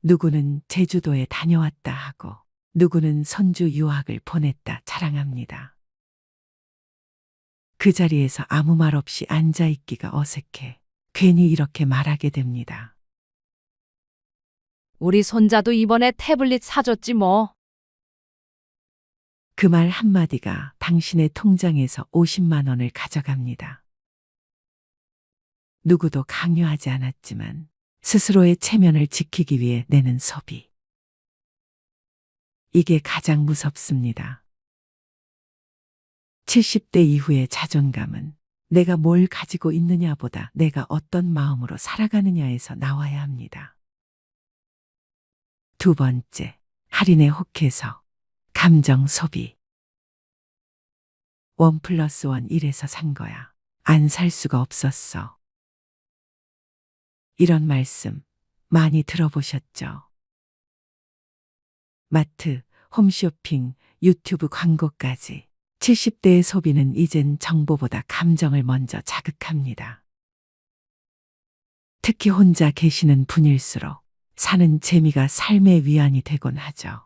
누구는 제주도에 다녀왔다 하고 누구는 손주 유학을 보냈다 자랑합니다. 그 자리에서 아무 말 없이 앉아있기가 어색해 괜히 이렇게 말하게 됩니다. 우리 손자도 이번에 태블릿 사줬지 뭐. 그 말 한마디가 당신의 통장에서 50만 원을 가져갑니다. 누구도 강요하지 않았지만 스스로의 체면을 지키기 위해 내는 소비. 이게 가장 무섭습니다. 70대 이후의 자존감은 내가 뭘 가지고 있느냐보다 내가 어떤 마음으로 살아가느냐에서 나와야 합니다. 두 번째, 할인에 혹해서 감정 소비. 1+1 이래서 산 거야. 안 살 수가 없었어. 이런 말씀 많이 들어보셨죠? 마트, 홈쇼핑, 유튜브 광고까지 70대의 소비는 이젠 정보보다 감정을 먼저 자극합니다. 특히 혼자 계시는 분일수록 사는 재미가 삶의 위안이 되곤 하죠.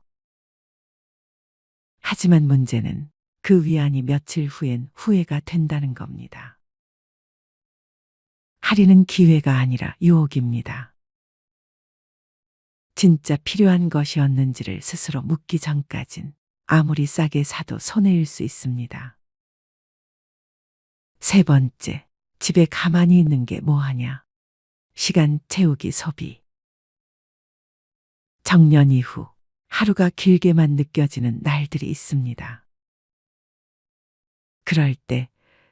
하지만 문제는 그 위안이 며칠 후엔 후회가 된다는 겁니다. 할인은 기회가 아니라 유혹입니다. 진짜 필요한 것이었는지를 스스로 묻기 전까진 아무리 싸게 사도 손해일 수 있습니다. 세 번째, 집에 가만히 있는 게 뭐하냐? 시간 채우기 소비. 정년 이후 하루가 길게만 느껴지는 날들이 있습니다. 그럴 때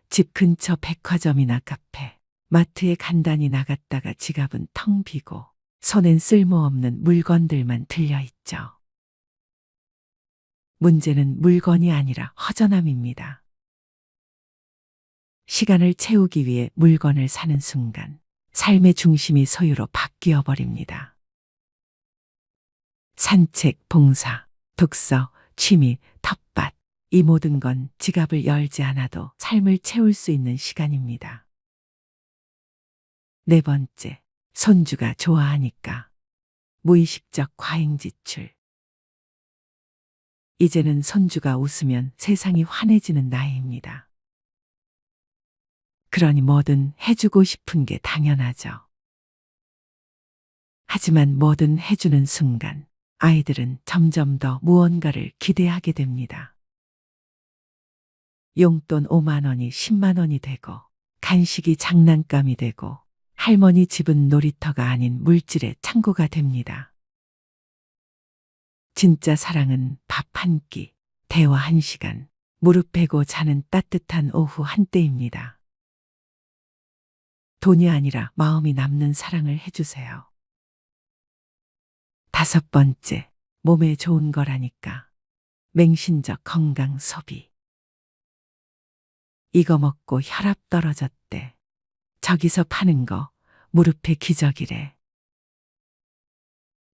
집 근처 백화점이나 카페, 마트에 간단히 나갔다가 지갑은 텅 비고 손엔 쓸모없는 물건들만 들려 있죠. 문제는 물건이 아니라 허전함입니다. 시간을 채우기 위해 물건을 사는 순간 삶의 중심이 소유로 바뀌어 버립니다. 산책, 봉사, 독서, 취미, 텃밭, 이 모든 건 지갑을 열지 않아도 삶을 채울 수 있는 시간입니다. 네 번째, 손주가 좋아하니까 무의식적 과잉 지출. 이제는 손주가 웃으면 세상이 환해지는 나이입니다. 그러니 뭐든 해주고 싶은 게 당연하죠. 하지만 뭐든 해주는 순간 아이들은 점점 더 무언가를 기대하게 됩니다. 용돈 5만 원이 10만 원이 되고 간식이 장난감이 되고 할머니 집은 놀이터가 아닌 물질의 창고가 됩니다. 진짜 사랑은 밥 한 끼, 대화 한 시간, 무릎 베고 자는 따뜻한 오후 한때입니다. 돈이 아니라 마음이 남는 사랑을 해주세요. 다섯 번째, 몸에 좋은 거라니까 맹신적 건강 소비. 이거 먹고 혈압 떨어졌대. 저기서 파는 거 무릎에 기적이래.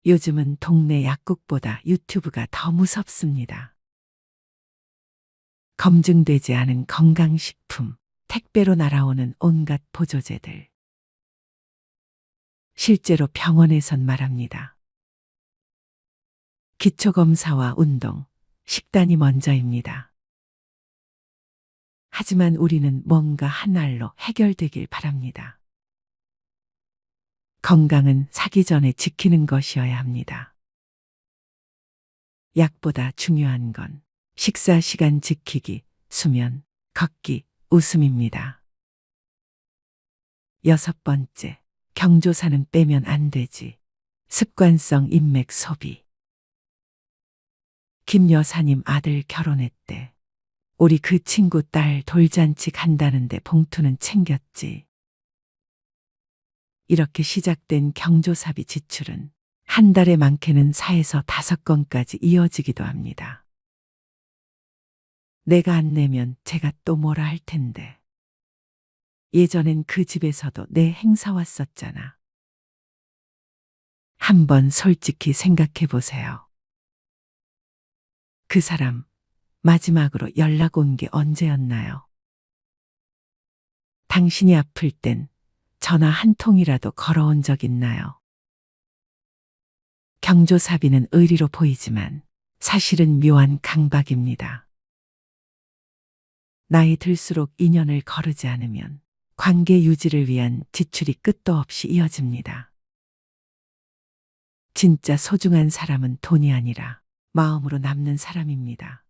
요즘은 동네 약국보다 유튜브가 더 무섭습니다. 검증되지 않은 건강식품, 택배로 날아오는 온갖 보조제들. 실제로 병원에선 말합니다. 기초검사와 운동, 식단이 먼저입니다. 하지만 우리는 뭔가 한 알로 해결되길 바랍니다. 건강은 사기 전에 지키는 것이어야 합니다. 약보다 중요한 건 식사 시간 지키기, 수면, 걷기, 웃음입니다. 여섯 번째, 경조사는 빼면 안 되지. 습관성 인맥 소비. 김 여사님 아들 결혼했대. 우리 그 친구 딸 돌잔치 간다는데 봉투는 챙겼지. 이렇게 시작된 경조사비 지출은 한 달에 많게는 4에서 5건까지 이어지기도 합니다. 내가 안 내면 제가 또 뭐라 할 텐데. 예전엔 그 집에서도 내 행사 왔었잖아. 한번 솔직히 생각해 보세요. 그 사람 마지막으로 연락 온 게 언제였나요? 당신이 아플 땐 전화 한 통이라도 걸어온 적 있나요? 경조사비는 의리로 보이지만 사실은 묘한 강박입니다. 나이 들수록 인연을 거르지 않으면 관계 유지를 위한 지출이 끝도 없이 이어집니다. 진짜 소중한 사람은 돈이 아니라 마음으로 남는 사람입니다.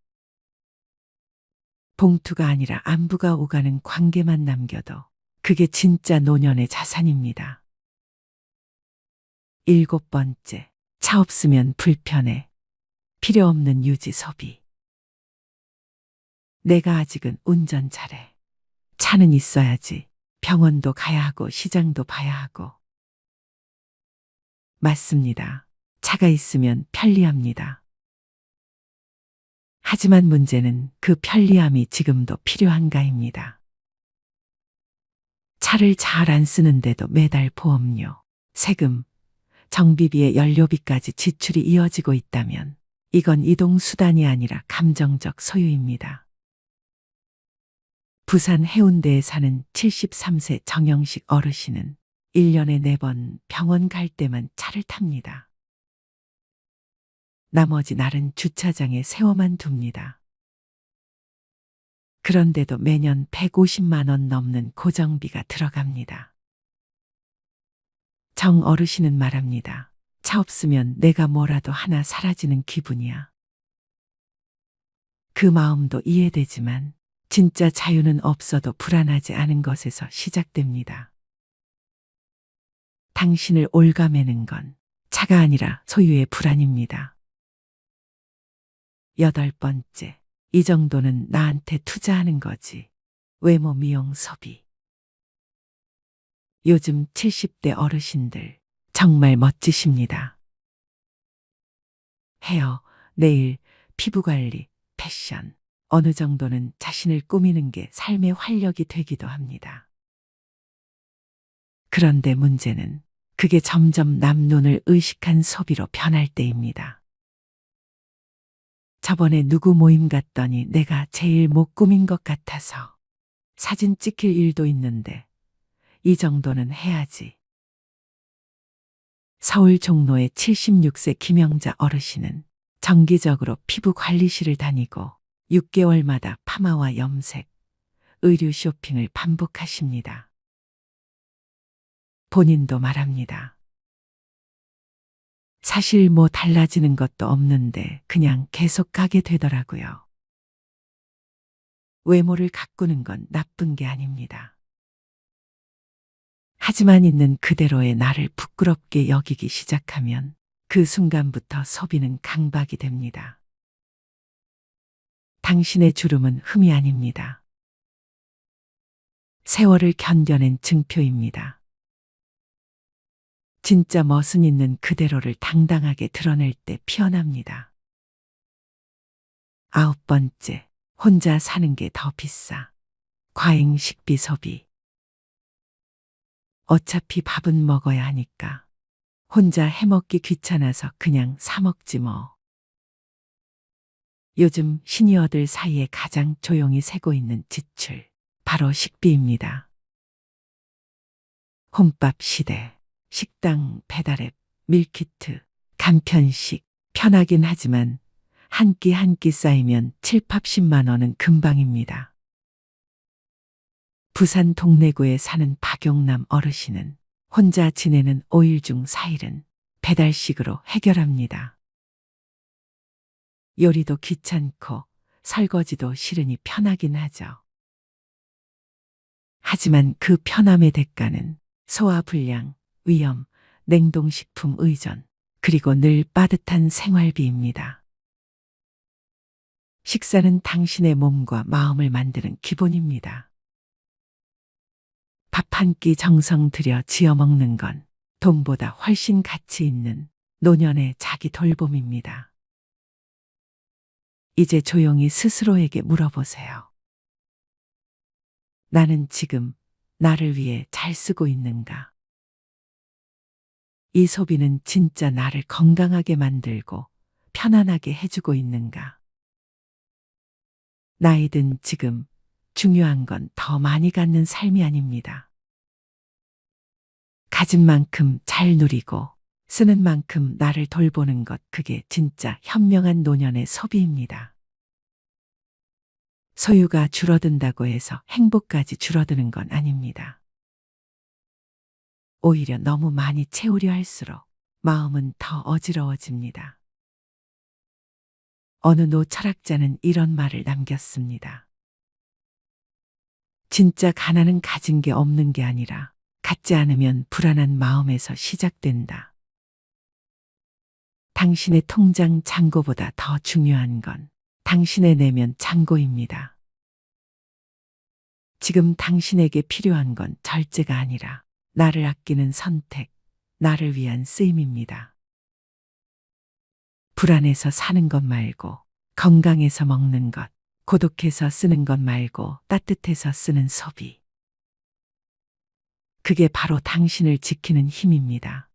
봉투가 아니라 안부가 오가는 관계만 남겨도 그게 진짜 노년의 자산입니다. 7번째, 차 없으면 불편해. 필요 없는 유지 소비. 내가 아직은 운전 잘해. 차는 있어야지. 병원도 가야 하고 시장도 봐야 하고. 맞습니다. 차가 있으면 편리합니다. 하지만 문제는 그 편리함이 지금도 필요한가입니다. 차를 잘 안 쓰는데도 매달 보험료, 세금, 정비비에 연료비까지 지출이 이어지고 있다면 이건 이동수단이 아니라 감정적 소유입니다. 부산 해운대에 사는 73세 정영식 어르신은 1년에 4번 병원 갈 때만 차를 탑니다. 나머지 날은 주차장에 세워만 둡니다. 그런데도 매년 150만 원 넘는 고정비가 들어갑니다. 정 어르신은 말합니다. 차 없으면 내가 뭐라도 하나 사라지는 기분이야. 그 마음도 이해되지만 진짜 자유는 없어도 불안하지 않은 것에서 시작됩니다. 당신을 올가매는 건 차가 아니라 소유의 불안입니다. 8번째, 이 정도는 나한테 투자하는 거지. 외모 미용 소비. 요즘 70대 어르신들 정말 멋지십니다. 헤어, 네일, 피부관리, 패션. 어느 정도는 자신을 꾸미는 게 삶의 활력이 되기도 합니다. 그런데 문제는 그게 점점 남 눈을 의식한 소비로 변할 때입니다. 저번에 누구 모임 갔더니 내가 제일 못 꾸민 것 같아서 사진 찍힐 일도 있는데 이 정도는 해야지. 서울 종로의 76세 김영자 어르신은 정기적으로 피부 관리실을 다니고 6개월마다 파마와 염색, 의류 쇼핑을 반복하십니다. 본인도 말합니다. 사실 뭐 달라지는 것도 없는데 그냥 계속 가게 되더라고요. 외모를 가꾸는 건 나쁜 게 아닙니다. 하지만 있는 그대로의 나를 부끄럽게 여기기 시작하면 그 순간부터 소비는 강박이 됩니다. 당신의 주름은 흠이 아닙니다. 세월을 견뎌낸 증표입니다. 진짜 멋은 있는 그대로를 당당하게 드러낼 때 피어납니다. 9번째, 혼자 사는 게 더 비싸. 과잉 식비 소비. 어차피 밥은 먹어야 하니까 혼자 해먹기 귀찮아서 그냥 사 먹지 뭐. 요즘 시니어들 사이에 가장 조용히 새고 있는 지출, 바로 식비입니다. 혼밥 시대, 식당, 배달앱, 밀키트, 간편식, 편하긴 하지만 한 끼 한 끼 쌓이면 7, 80만 원은 금방입니다. 부산 동래구에 사는 박용남 어르신은 혼자 지내는 5일 중 4일은 배달식으로 해결합니다. 요리도 귀찮고 설거지도 싫으니 편하긴 하죠. 하지만 그 편함의 대가는 소화불량, 위염, 냉동식품 의존, 그리고 늘 빠듯한 생활비입니다. 식사는 당신의 몸과 마음을 만드는 기본입니다. 밥 한 끼 정성 들여 지어 먹는 건 돈보다 훨씬 가치 있는 노년의 자기 돌봄입니다. 이제 조용히 스스로에게 물어보세요. 나는 지금 나를 위해 잘 쓰고 있는가? 이 소비는 진짜 나를 건강하게 만들고 편안하게 해주고 있는가? 나이 든 지금 중요한 건 더 많이 갖는 삶이 아닙니다. 가진 만큼 잘 누리고 쓰는 만큼 나를 돌보는 것, 그게 진짜 현명한 노년의 소비입니다. 소유가 줄어든다고 해서 행복까지 줄어드는 건 아닙니다. 오히려 너무 많이 채우려 할수록 마음은 더 어지러워집니다. 어느 노 철학자는 이런 말을 남겼습니다. 진짜 가난은 가진 게 없는 게 아니라 갖지 않으면 불안한 마음에서 시작된다. 당신의 통장 잔고보다 더 중요한 건 당신의 내면 잔고입니다. 지금 당신에게 필요한 건 절제가 아니라 나를 아끼는 선택, 나를 위한 쓰임입니다. 불안해서 사는 것 말고, 건강해서 먹는 것, 고독해서 쓰는 것 말고 따뜻해서 쓰는 소비. 그게 바로 당신을 지키는 힘입니다.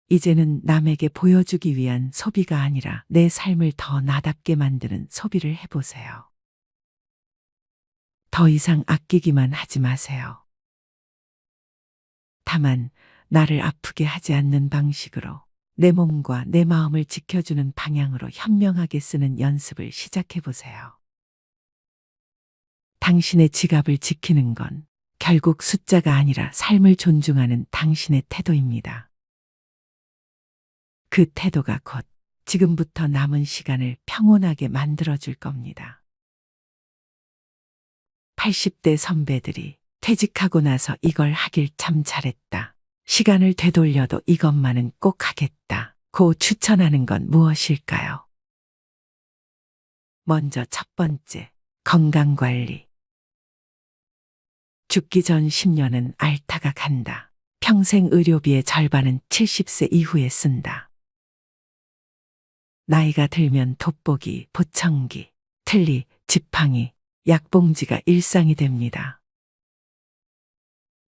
이제는 남에게 보여주기 위한 소비가 아니라 내 삶을 더 나답게 만드는 소비를 해보세요. 더 이상 아끼기만 하지 마세요. 다만 나를 아프게 하지 않는 방식으로 내 몸과 내 마음을 지켜주는 방향으로 현명하게 쓰는 연습을 시작해 보세요. 당신의 지갑을 지키는 건 결국 숫자가 아니라 삶을 존중하는 당신의 태도입니다. 그 태도가 곧 지금부터 남은 시간을 평온하게 만들어줄 겁니다. 80대 선배들이 퇴직하고 나서 이걸 하길 참 잘했다. 시간을 되돌려도 이것만은 꼭 하겠다. 고 추천하는 건 무엇일까요? 먼저 첫 번째, 건강관리. 죽기 전 10년은 앓다가 간다. 평생 의료비의 절반은 70세 이후에 쓴다. 나이가 들면 돋보기, 보청기, 틀니, 지팡이, 약봉지가 일상이 됩니다.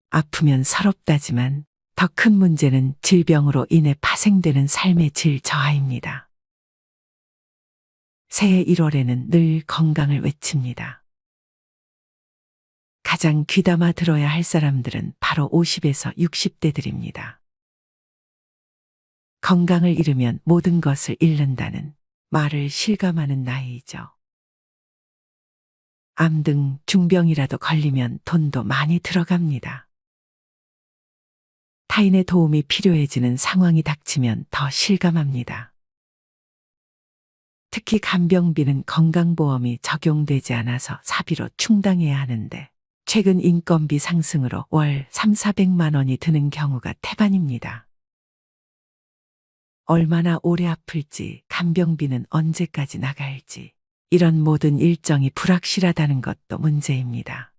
아프면 서럽다지만 더 큰 문제는 질병으로 인해 파생되는 삶의 질 저하입니다. 새해 1월에는 늘 건강을 외칩니다. 가장 귀담아 들어야 할 사람들은 바로 50에서 60대들입니다. 건강을 잃으면 모든 것을 잃는다는 말을 실감하는 나이이죠. 암 등 중병이라도 걸리면 돈도 많이 들어갑니다. 타인의 도움이 필요해지는 상황이 닥치면 더 실감합니다. 특히 간병비는 건강보험이 적용되지 않아서 사비로 충당해야 하는데 최근 인건비 상승으로 월 3,400만 원이 드는 경우가 태반입니다. 얼마나 오래 아플지, 간병비는 언제까지 나갈지, 이런 모든 일정이 불확실하다는 것도 문제입니다.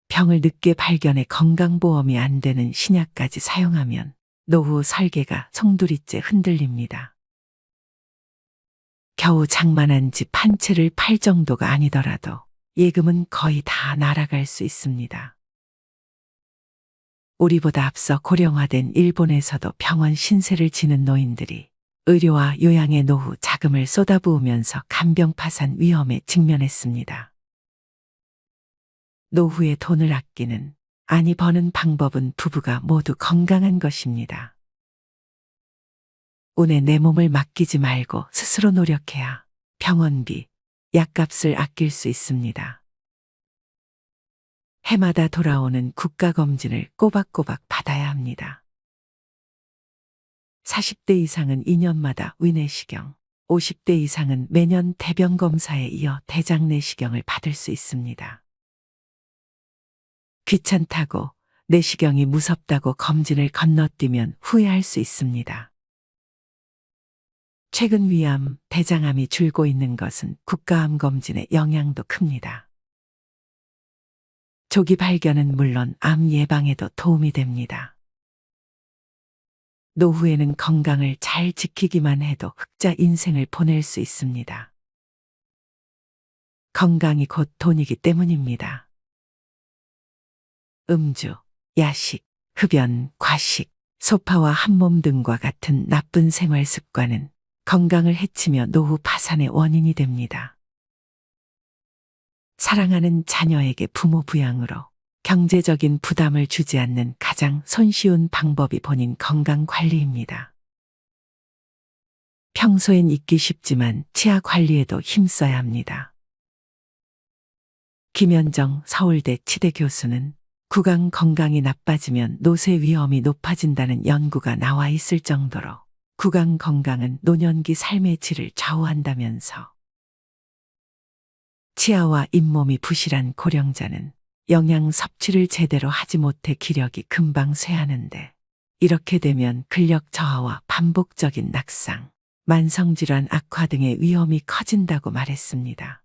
병을 늦게 발견해 건강보험이 안 되는 신약까지 사용하면 노후 설계가 송두리째 흔들립니다. 겨우 장만한 집 한 채를 팔 정도가 아니더라도 예금은 거의 다 날아갈 수 있습니다. 우리보다 앞서 고령화된 일본에서도 병원 신세를 지는 노인들이 의료와 요양의 노후 자금을 쏟아부으면서 간병 파산 위험에 직면했습니다. 노후에 돈을 아끼는, 아니 버는 방법은 부부가 모두 건강한 것입니다. 운에 내 몸을 맡기지 말고 스스로 노력해야 병원비, 약값을 아낄 수 있습니다. 해마다 돌아오는 국가검진을 꼬박꼬박 받아야 합니다. 40대 이상은 2년마다 위내시경, 50대 이상은 매년 대변검사에 이어 대장내시경을 받을 수 있습니다. 귀찮다고, 내시경이 무섭다고 검진을 건너뛰면 후회할 수 있습니다. 최근 위암, 대장암이 줄고 있는 것은 국가암 검진의 영향도 큽니다. 조기 발견은 물론 암 예방에도 도움이 됩니다. 노후에는 건강을 잘 지키기만 해도 흑자 인생을 보낼 수 있습니다. 건강이 곧 돈이기 때문입니다. 음주, 야식, 흡연, 과식, 소파와 한몸 등과 같은 나쁜 생활 습관은 건강을 해치며 노후 파산의 원인이 됩니다. 사랑하는 자녀에게 부모 부양으로 경제적인 부담을 주지 않는 가장 손쉬운 방법이 본인 건강 관리입니다. 평소엔 잊기 쉽지만 치아 관리에도 힘써야 합니다. 김현정 서울대 치대 교수는 구강 건강이 나빠지면 노쇠 위험이 높아진다는 연구가 나와 있을 정도로 구강 건강은 노년기 삶의 질을 좌우한다면서 치아와 잇몸이 부실한 고령자는 영양 섭취를 제대로 하지 못해 기력이 금방 쇠하는데 이렇게 되면 근력 저하와 반복적인 낙상, 만성질환 악화 등의 위험이 커진다고 말했습니다.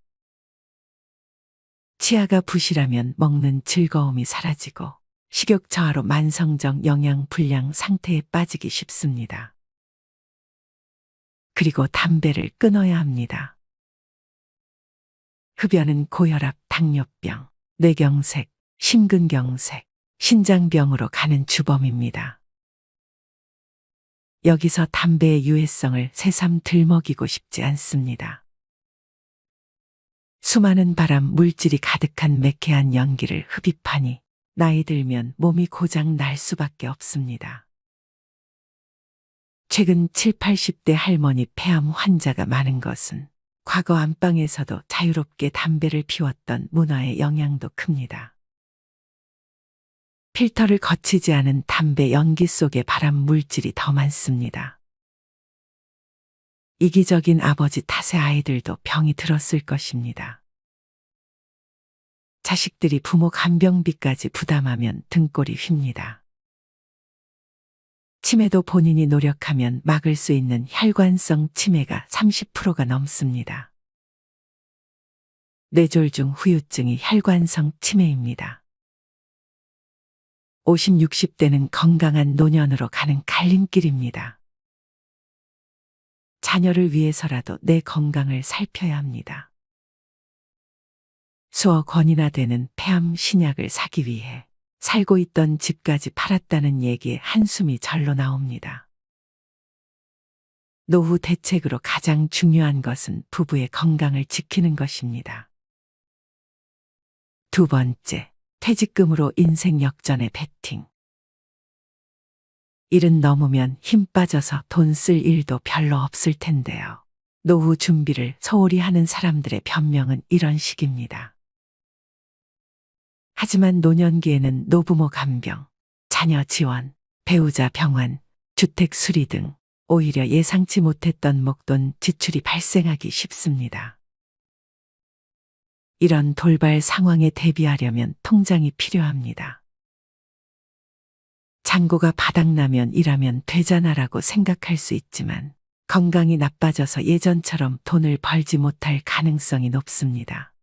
치아가 부실하면 먹는 즐거움이 사라지고 식욕 저하로 만성적 영양 불량 상태에 빠지기 쉽습니다. 그리고 담배를 끊어야 합니다. 흡연은 고혈압, 당뇨병, 뇌경색, 심근경색, 신장병으로 가는 주범입니다. 여기서 담배의 유해성을 새삼 들먹이고 싶지 않습니다. 수많은 발암 물질이 가득한 매캐한 연기를 흡입하니 나이 들면 몸이 고장 날 수밖에 없습니다. 최근 7, 80대 할머니 폐암 환자가 많은 것은 과거 안방에서도 자유롭게 담배를 피웠던 문화의 영향도 큽니다. 필터를 거치지 않은 담배 연기 속에 발암 물질이 더 많습니다. 이기적인 아버지 탓에 아이들도 병이 들었을 것입니다. 자식들이 부모 간병비까지 부담하면 등골이 휩니다. 치매도 본인이 노력하면 막을 수 있는 혈관성 치매가 30%가 넘습니다. 뇌졸중 후유증이 혈관성 치매입니다. 50, 60대는 건강한 노년으로 가는 갈림길입니다. 자녀를 위해서라도 내 건강을 살펴야 합니다. 수억 원이나 되는 폐암 신약을 사기 위해 살고 있던 집까지 팔았다는 얘기에 한숨이 절로 나옵니다. 노후 대책으로 가장 중요한 것은 부부의 건강을 지키는 것입니다. 두 번째, 퇴직금으로 인생 역전의 베팅. 일은 넘으면 힘 빠져서 돈 쓸 일도 별로 없을 텐데요. 노후 준비를 소홀히 하는 사람들의 변명은 이런 식입니다. 하지만 노년기에는 노부모 간병, 자녀 지원, 배우자 병환, 주택 수리 등 오히려 예상치 못했던 목돈 지출이 발생하기 쉽습니다. 이런 돌발 상황에 대비하려면 통장이 필요합니다. 잔고가 바닥나면 일하면 되잖아라고 생각할 수 있지만 건강이 나빠져서 예전처럼 돈을 벌지 못할 가능성이 높습니다.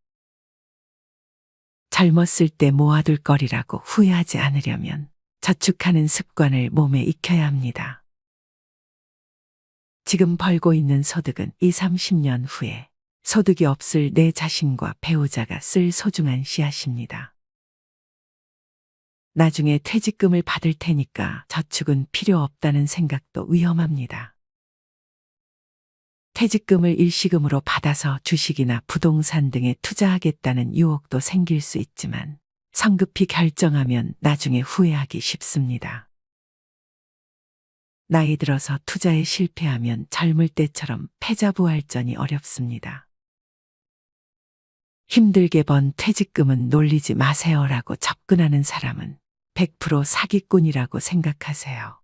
젊었을 때 모아둘 거리라고 후회하지 않으려면 저축하는 습관을 몸에 익혀야 합니다. 지금 벌고 있는 소득은 20, 30년 후에 소득이 없을 내 자신과 배우자가 쓸 소중한 씨앗입니다. 나중에 퇴직금을 받을 테니까 저축은 필요 없다는 생각도 위험합니다. 퇴직금을 일시금으로 받아서 주식이나 부동산 등에 투자하겠다는 유혹도 생길 수 있지만 성급히 결정하면 나중에 후회하기 쉽습니다. 나이 들어서 투자에 실패하면 젊을 때처럼 패자부활전이 어렵습니다. 힘들게 번 퇴직금은 놀리지 마세요라고 접근하는 사람은 100% 사기꾼이라고 생각하세요.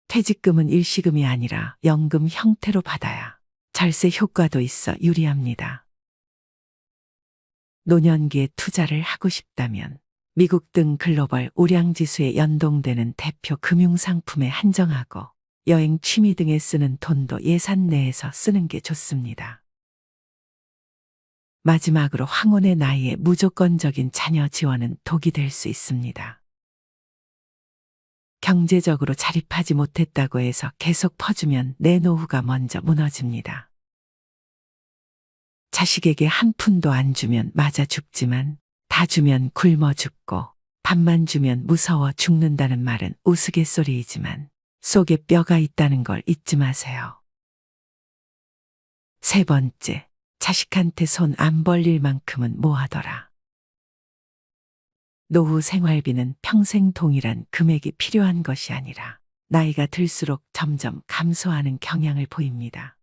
퇴직금은 일시금이 아니라 연금 형태로 받아야 절세 효과도 있어 유리합니다. 노년기에 투자를 하고 싶다면 미국 등 글로벌 우량지수에 연동되는 대표 금융상품에 한정하고 여행, 취미 등에 쓰는 돈도 예산 내에서 쓰는 게 좋습니다. 마지막으로 황혼의 나이에 무조건적인 자녀 지원은 독이 될 수 있습니다. 경제적으로 자립하지 못했다고 해서 계속 퍼주면 내 노후가 먼저 무너집니다. 자식에게 한 푼도 안 주면 맞아 죽지만 다 주면 굶어 죽고 밥만 주면 무서워 죽는다는 말은 우스갯소리이지만 속에 뼈가 있다는 걸 잊지 마세요. 세 번째, 자식한테 손 안 벌릴 만큼은 모아둬라. 노후 생활비는 평생 동일한 금액이 필요한 것이 아니라 나이가 들수록 점점 감소하는 경향을 보입니다.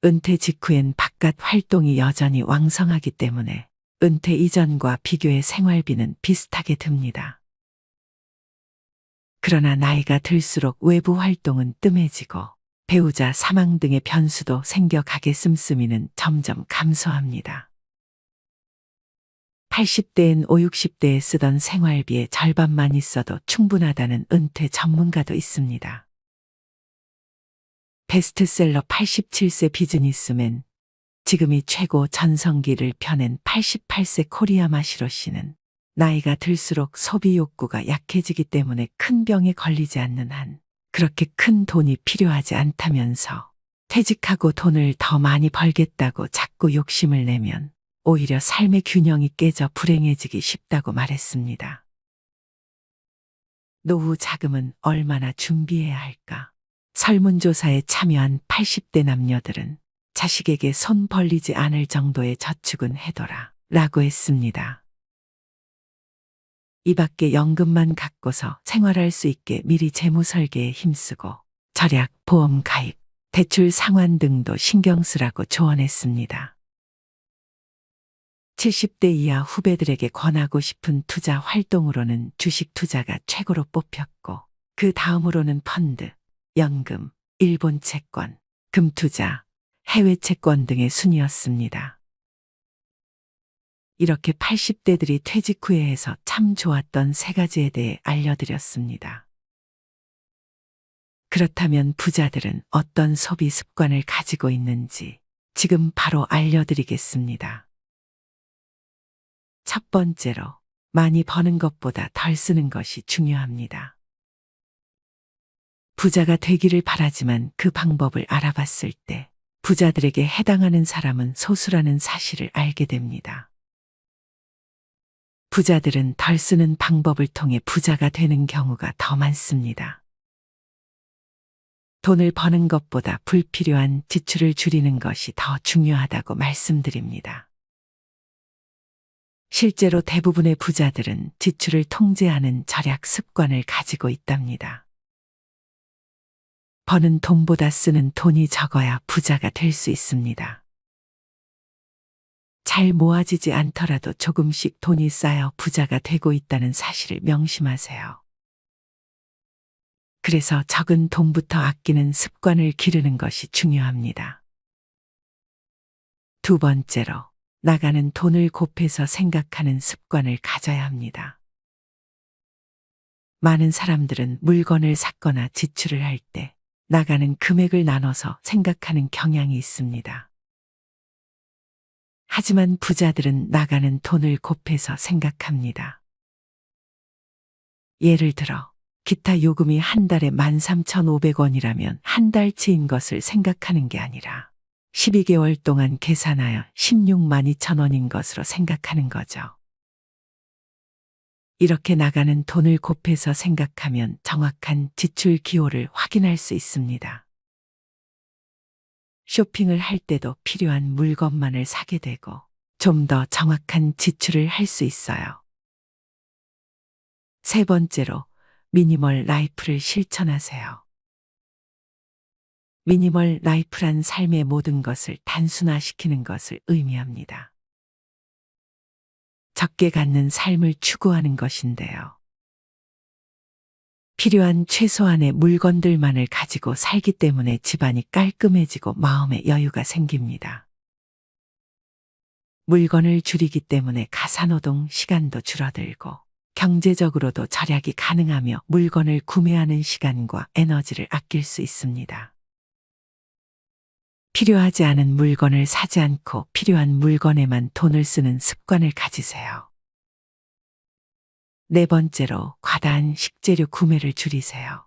은퇴 직후엔 바깥 활동이 여전히 왕성하기 때문에 은퇴 이전과 비교해 생활비는 비슷하게 듭니다. 그러나 나이가 들수록 외부 활동은 뜸해지고 배우자 사망 등의 변수도 생겨가게 씀씀이는 점점 감소합니다. 80대엔 5, 60대에 쓰던 생활비의 절반만 있어도 충분하다는 은퇴 전문가도 있습니다. 베스트셀러 87세 비즈니스맨, 지금이 최고 전성기를 펴낸 88세 코리아 마시로 씨는 나이가 들수록 소비 욕구가 약해지기 때문에 큰 병에 걸리지 않는 한 그렇게 큰 돈이 필요하지 않다면서 퇴직하고 돈을 더 많이 벌겠다고 자꾸 욕심을 내면 오히려 삶의 균형이 깨져 불행해지기 쉽다고 말했습니다. 노후 자금은 얼마나 준비해야 할까? 설문조사에 참여한 80대 남녀들은 자식에게 손 벌리지 않을 정도의 저축은 해둬라 라고 했습니다. 이 밖에 연금만 갖고서 생활할 수 있게 미리 재무 설계에 힘쓰고 절약, 보험 가입, 대출 상환 등도 신경 쓰라고 조언했습니다. 70대 이하 후배들에게 권하고 싶은 투자 활동으로는 주식 투자가 최고로 뽑혔고 그 다음으로는 펀드, 연금, 일본 채권, 금투자, 해외 채권 등의 순이었습니다. 이렇게 80대들이 퇴직 후에 해서 참 좋았던 세 가지에 대해 알려드렸습니다. 그렇다면 부자들은 어떤 소비 습관을 가지고 있는지 지금 바로 알려드리겠습니다. 첫 번째로, 많이 버는 것보다 덜 쓰는 것이 중요합니다. 부자가 되기를 바라지만 그 방법을 알아봤을 때 부자들에게 해당하는 사람은 소수라는 사실을 알게 됩니다. 부자들은 덜 쓰는 방법을 통해 부자가 되는 경우가 더 많습니다. 돈을 버는 것보다 불필요한 지출을 줄이는 것이 더 중요하다고 말씀드립니다. 실제로 대부분의 부자들은 지출을 통제하는 절약 습관을 가지고 있답니다. 버는 돈보다 쓰는 돈이 적어야 부자가 될 수 있습니다. 잘 모아지지 않더라도 조금씩 돈이 쌓여 부자가 되고 있다는 사실을 명심하세요. 그래서 적은 돈부터 아끼는 습관을 기르는 것이 중요합니다. 두 번째로, 나가는 돈을 곱해서 생각하는 습관을 가져야 합니다. 많은 사람들은 물건을 샀거나 지출을 할 때 나가는 금액을 나눠서 생각하는 경향이 있습니다. 하지만 부자들은 나가는 돈을 곱해서 생각합니다. 예를 들어, 기타 요금이 한 달에 13,500원이라면 한 달치인 것을 생각하는 게 아니라 12개월 동안 계산하여 162,000원인 것으로 생각하는 거죠. 이렇게 나가는 돈을 곱해서 생각하면 정확한 지출 기호를 확인할 수 있습니다. 쇼핑을 할 때도 필요한 물건만을 사게 되고 좀 더 정확한 지출을 할 수 있어요. 세 번째로, 미니멀 라이프를 실천하세요. 미니멀 라이프란 삶의 모든 것을 단순화시키는 것을 의미합니다. 적게 갖는 삶을 추구하는 것인데요. 필요한 최소한의 물건들만을 가지고 살기 때문에 집안이 깔끔해지고 마음의 여유가 생깁니다. 물건을 줄이기 때문에 가사노동 시간도 줄어들고 경제적으로도 절약이 가능하며 물건을 구매하는 시간과 에너지를 아낄 수 있습니다. 필요하지 않은 물건을 사지 않고 필요한 물건에만 돈을 쓰는 습관을 가지세요. 네 번째로, 과다한 식재료 구매를 줄이세요.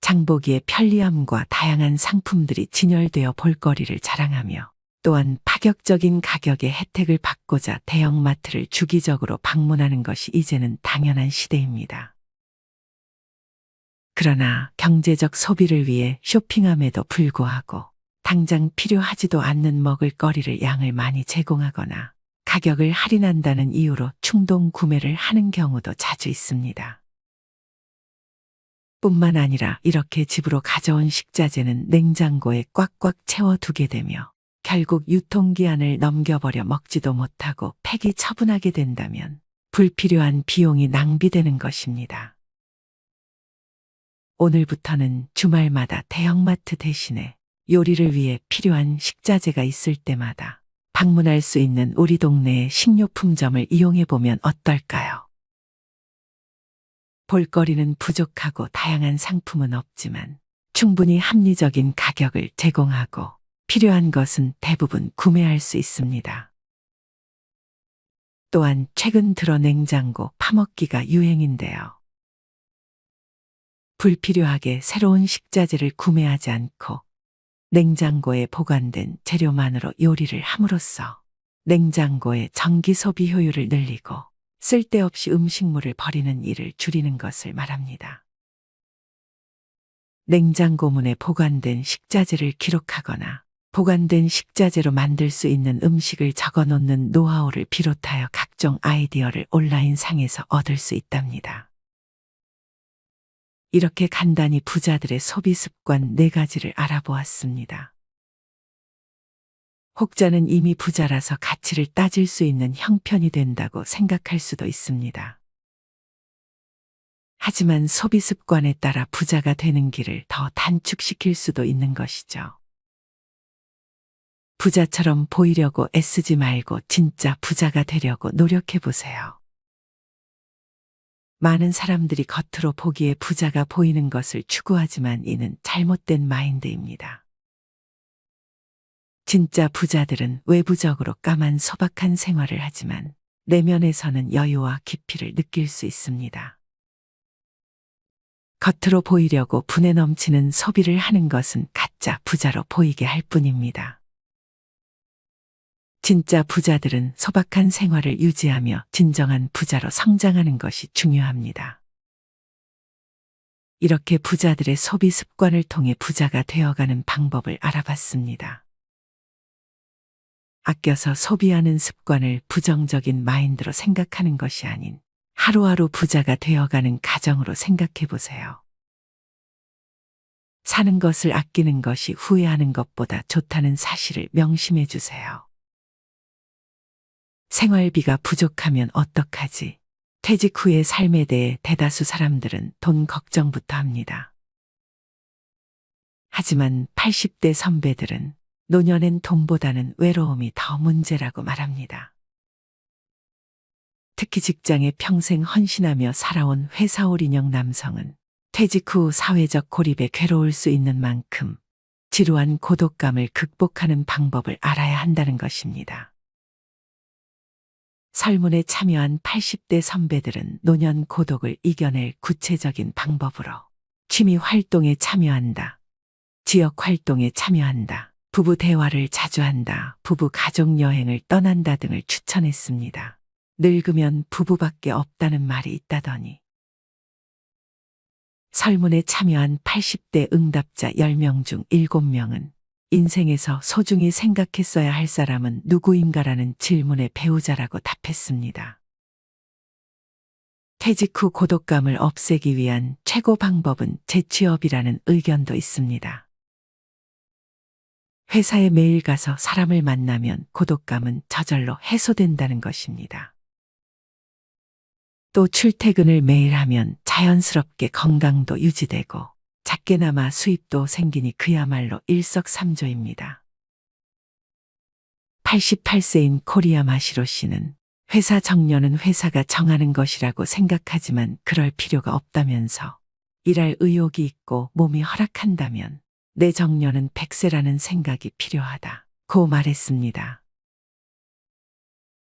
장보기의 편리함과 다양한 상품들이 진열되어 볼거리를 자랑하며 또한 파격적인 가격의 혜택을 받고자 대형마트를 주기적으로 방문하는 것이 이제는 당연한 시대입니다. 그러나 경제적 소비를 위해 쇼핑함에도 불구하고 당장 필요하지도 않는 먹을거리를 양을 많이 제공하거나 가격을 할인한다는 이유로 충동 구매를 하는 경우도 자주 있습니다. 뿐만 아니라 이렇게 집으로 가져온 식자재는 냉장고에 꽉꽉 채워두게 되며 결국 유통기한을 넘겨버려 먹지도 못하고 폐기 처분하게 된다면 불필요한 비용이 낭비되는 것입니다. 오늘부터는 주말마다 대형마트 대신에 요리를 위해 필요한 식자재가 있을 때마다 방문할 수 있는 우리 동네의 식료품점을 이용해 보면 어떨까요? 볼거리는 부족하고 다양한 상품은 없지만 충분히 합리적인 가격을 제공하고 필요한 것은 대부분 구매할 수 있습니다. 또한 최근 들어 냉장고 파먹기가 유행인데요. 불필요하게 새로운 식자재를 구매하지 않고 냉장고에 보관된 재료만으로 요리를 함으로써 냉장고의 전기 소비 효율을 늘리고 쓸데없이 음식물을 버리는 일을 줄이는 것을 말합니다. 냉장고문에 보관된 식자재를 기록하거나 보관된 식자재로 만들 수 있는 음식을 적어 놓는 노하우를 비롯하여 각종 아이디어를 온라인상에서 얻을 수 있답니다. 이렇게 간단히 부자들의 소비 습관 4가지를 알아보았습니다. 혹자는 이미 부자라서 가치를 따질 수 있는 형편이 된다고 생각할 수도 있습니다. 하지만 소비 습관에 따라 부자가 되는 길을 더 단축시킬 수도 있는 것이죠. 부자처럼 보이려고 애쓰지 말고 진짜 부자가 되려고 노력해 보세요. 많은 사람들이 겉으로 보기에 부자가 보이는 것을 추구하지만 이는 잘못된 마인드입니다. 진짜 부자들은 외부적으로 까만 소박한 생활을 하지만 내면에서는 여유와 깊이를 느낄 수 있습니다. 겉으로 보이려고 분에 넘치는 소비를 하는 것은 가짜 부자로 보이게 할 뿐입니다. 진짜 부자들은 소박한 생활을 유지하며 진정한 부자로 성장하는 것이 중요합니다. 이렇게 부자들의 소비 습관을 통해 부자가 되어가는 방법을 알아봤습니다. 아껴서 소비하는 습관을 부정적인 마인드로 생각하는 것이 아닌 하루하루 부자가 되어가는 과정으로 생각해 보세요. 사는 것을 아끼는 것이 후회하는 것보다 좋다는 사실을 명심해 주세요. 생활비가 부족하면 어떡하지? 퇴직 후의 삶에 대해 대다수 사람들은 돈 걱정부터 합니다. 하지만 80대 선배들은 노년엔 돈보다는 외로움이 더 문제라고 말합니다. 특히 직장에 평생 헌신하며 살아온 회사올 인형 남성은 퇴직 후 사회적 고립에 괴로울 수 있는 만큼 지루한 고독감을 극복하는 방법을 알아야 한다는 것입니다. 설문에 참여한 80대 선배들은 노년 고독을 이겨낼 구체적인 방법으로 취미 활동에 참여한다, 지역 활동에 참여한다, 부부 대화를 자주 한다, 부부 가족 여행을 떠난다 등을 추천했습니다. 늙으면 부부밖에 없다는 말이 있다더니. 설문에 참여한 80대 응답자 10명 중 7명은 인생에서 소중히 생각했어야 할 사람은 누구인가라는 질문에 배우자라고 답했습니다. 퇴직 후 고독감을 없애기 위한 최고 방법은 재취업이라는 의견도 있습니다. 회사에 매일 가서 사람을 만나면 고독감은 저절로 해소된다는 것입니다. 또 출퇴근을 매일 하면 자연스럽게 건강도 유지되고 작게나마 수입도 생기니 그야말로 일석삼조입니다. 88세인 코리아 마시로 씨는 회사 정년은 회사가 정하는 것이라고 생각하지만 그럴 필요가 없다면서 일할 의욕이 있고 몸이 허락한다면 내 정년은 100세라는 생각이 필요하다고 말했습니다.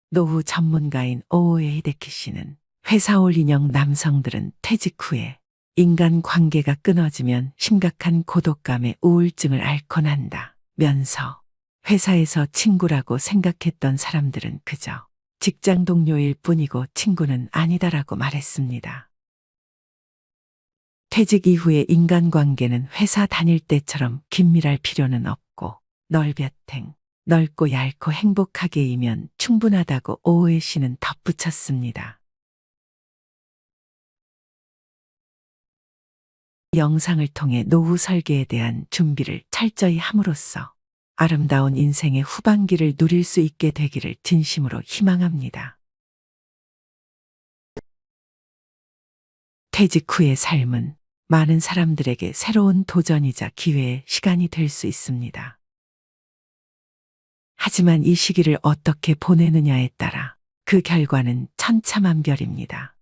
노후 전문가인 오오에 히데키 씨는 회사올 인형 남성들은 퇴직 후에 인간 관계가 끊어지면 심각한 고독감에 우울증을 앓곤 한다면서 회사에서 친구라고 생각했던 사람들은 그저 직장 동료일 뿐이고 친구는 아니다라고 말했습니다. 퇴직 이후의 인간관계는 회사 다닐 때처럼 긴밀할 필요는 없고 널볕행, 넓고 얇고 행복하게이면 충분하다고 오오에 씨는 덧붙였습니다. 영상을 통해 노후 설계에 대한 준비를 철저히 함으로써 아름다운 인생의 후반기를 누릴 수 있게 되기를 진심으로 희망합니다. 퇴직 후의 삶은 많은 사람들에게 새로운 도전이자 기회의 시간이 될 수 있습니다. 하지만 이 시기를 어떻게 보내느냐에 따라 그 결과는 천차만별입니다.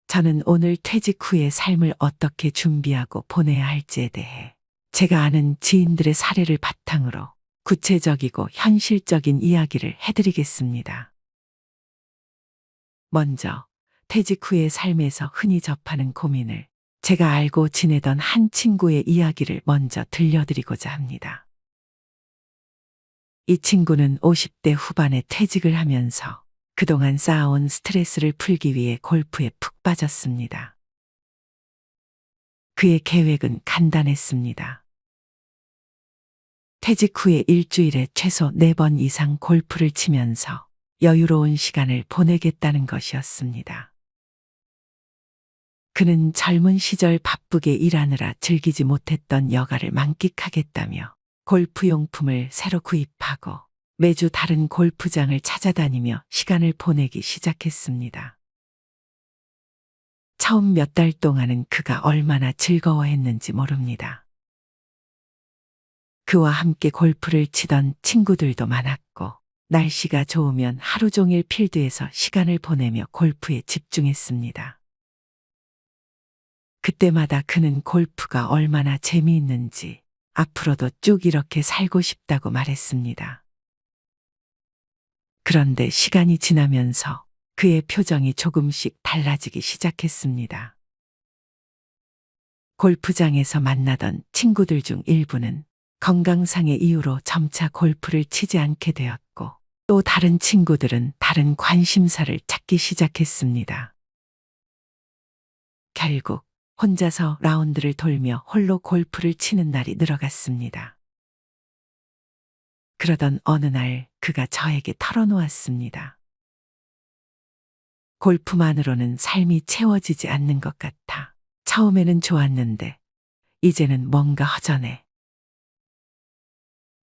저는 오늘 퇴직 후의 삶을 어떻게 준비하고 보내야 할지에 대해 제가 아는 지인들의 사례를 바탕으로 구체적이고 현실적인 이야기를 해드리겠습니다. 먼저 퇴직 후의 삶에서 흔히 접하는 고민을 제가 알고 지내던 한 친구의 이야기를 먼저 들려드리고자 합니다. 이 친구는 50대 후반에 퇴직을 하면서 그동안 쌓아온 스트레스를 풀기 위해 골프에 푹 빠졌습니다. 그의 계획은 간단했습니다. 퇴직 후에 일주일에 최소 4번 이상 골프를 치면서 여유로운 시간을 보내겠다는 것이었습니다. 그는 젊은 시절 바쁘게 일하느라 즐기지 못했던 여가를 만끽하겠다며 골프용품을 새로 구입하고 매주 다른 골프장을 찾아다니며 시간을 보내기 시작했습니다. 처음 몇 달 동안은 그가 얼마나 즐거워했는지 모릅니다. 그와 함께 골프를 치던 친구들도 많았고 날씨가 좋으면 하루 종일 필드에서 시간을 보내며 골프에 집중했습니다. 그때마다 그는 골프가 얼마나 재미있는지 앞으로도 쭉 이렇게 살고 싶다고 말했습니다. 그런데 시간이 지나면서 그의 표정이 조금씩 달라지기 시작했습니다. 골프장에서 만나던 친구들 중 일부는 건강상의 이유로 점차 골프를 치지 않게 되었고 또 다른 친구들은 다른 관심사를 찾기 시작했습니다. 결국 혼자서 라운드를 돌며 홀로 골프를 치는 날이 늘어갔습니다. 그러던 어느 날 그가 저에게 털어놓았습니다. 골프만으로는 삶이 채워지지 않는 것 같아. 처음에는 좋았는데 이제는 뭔가 허전해.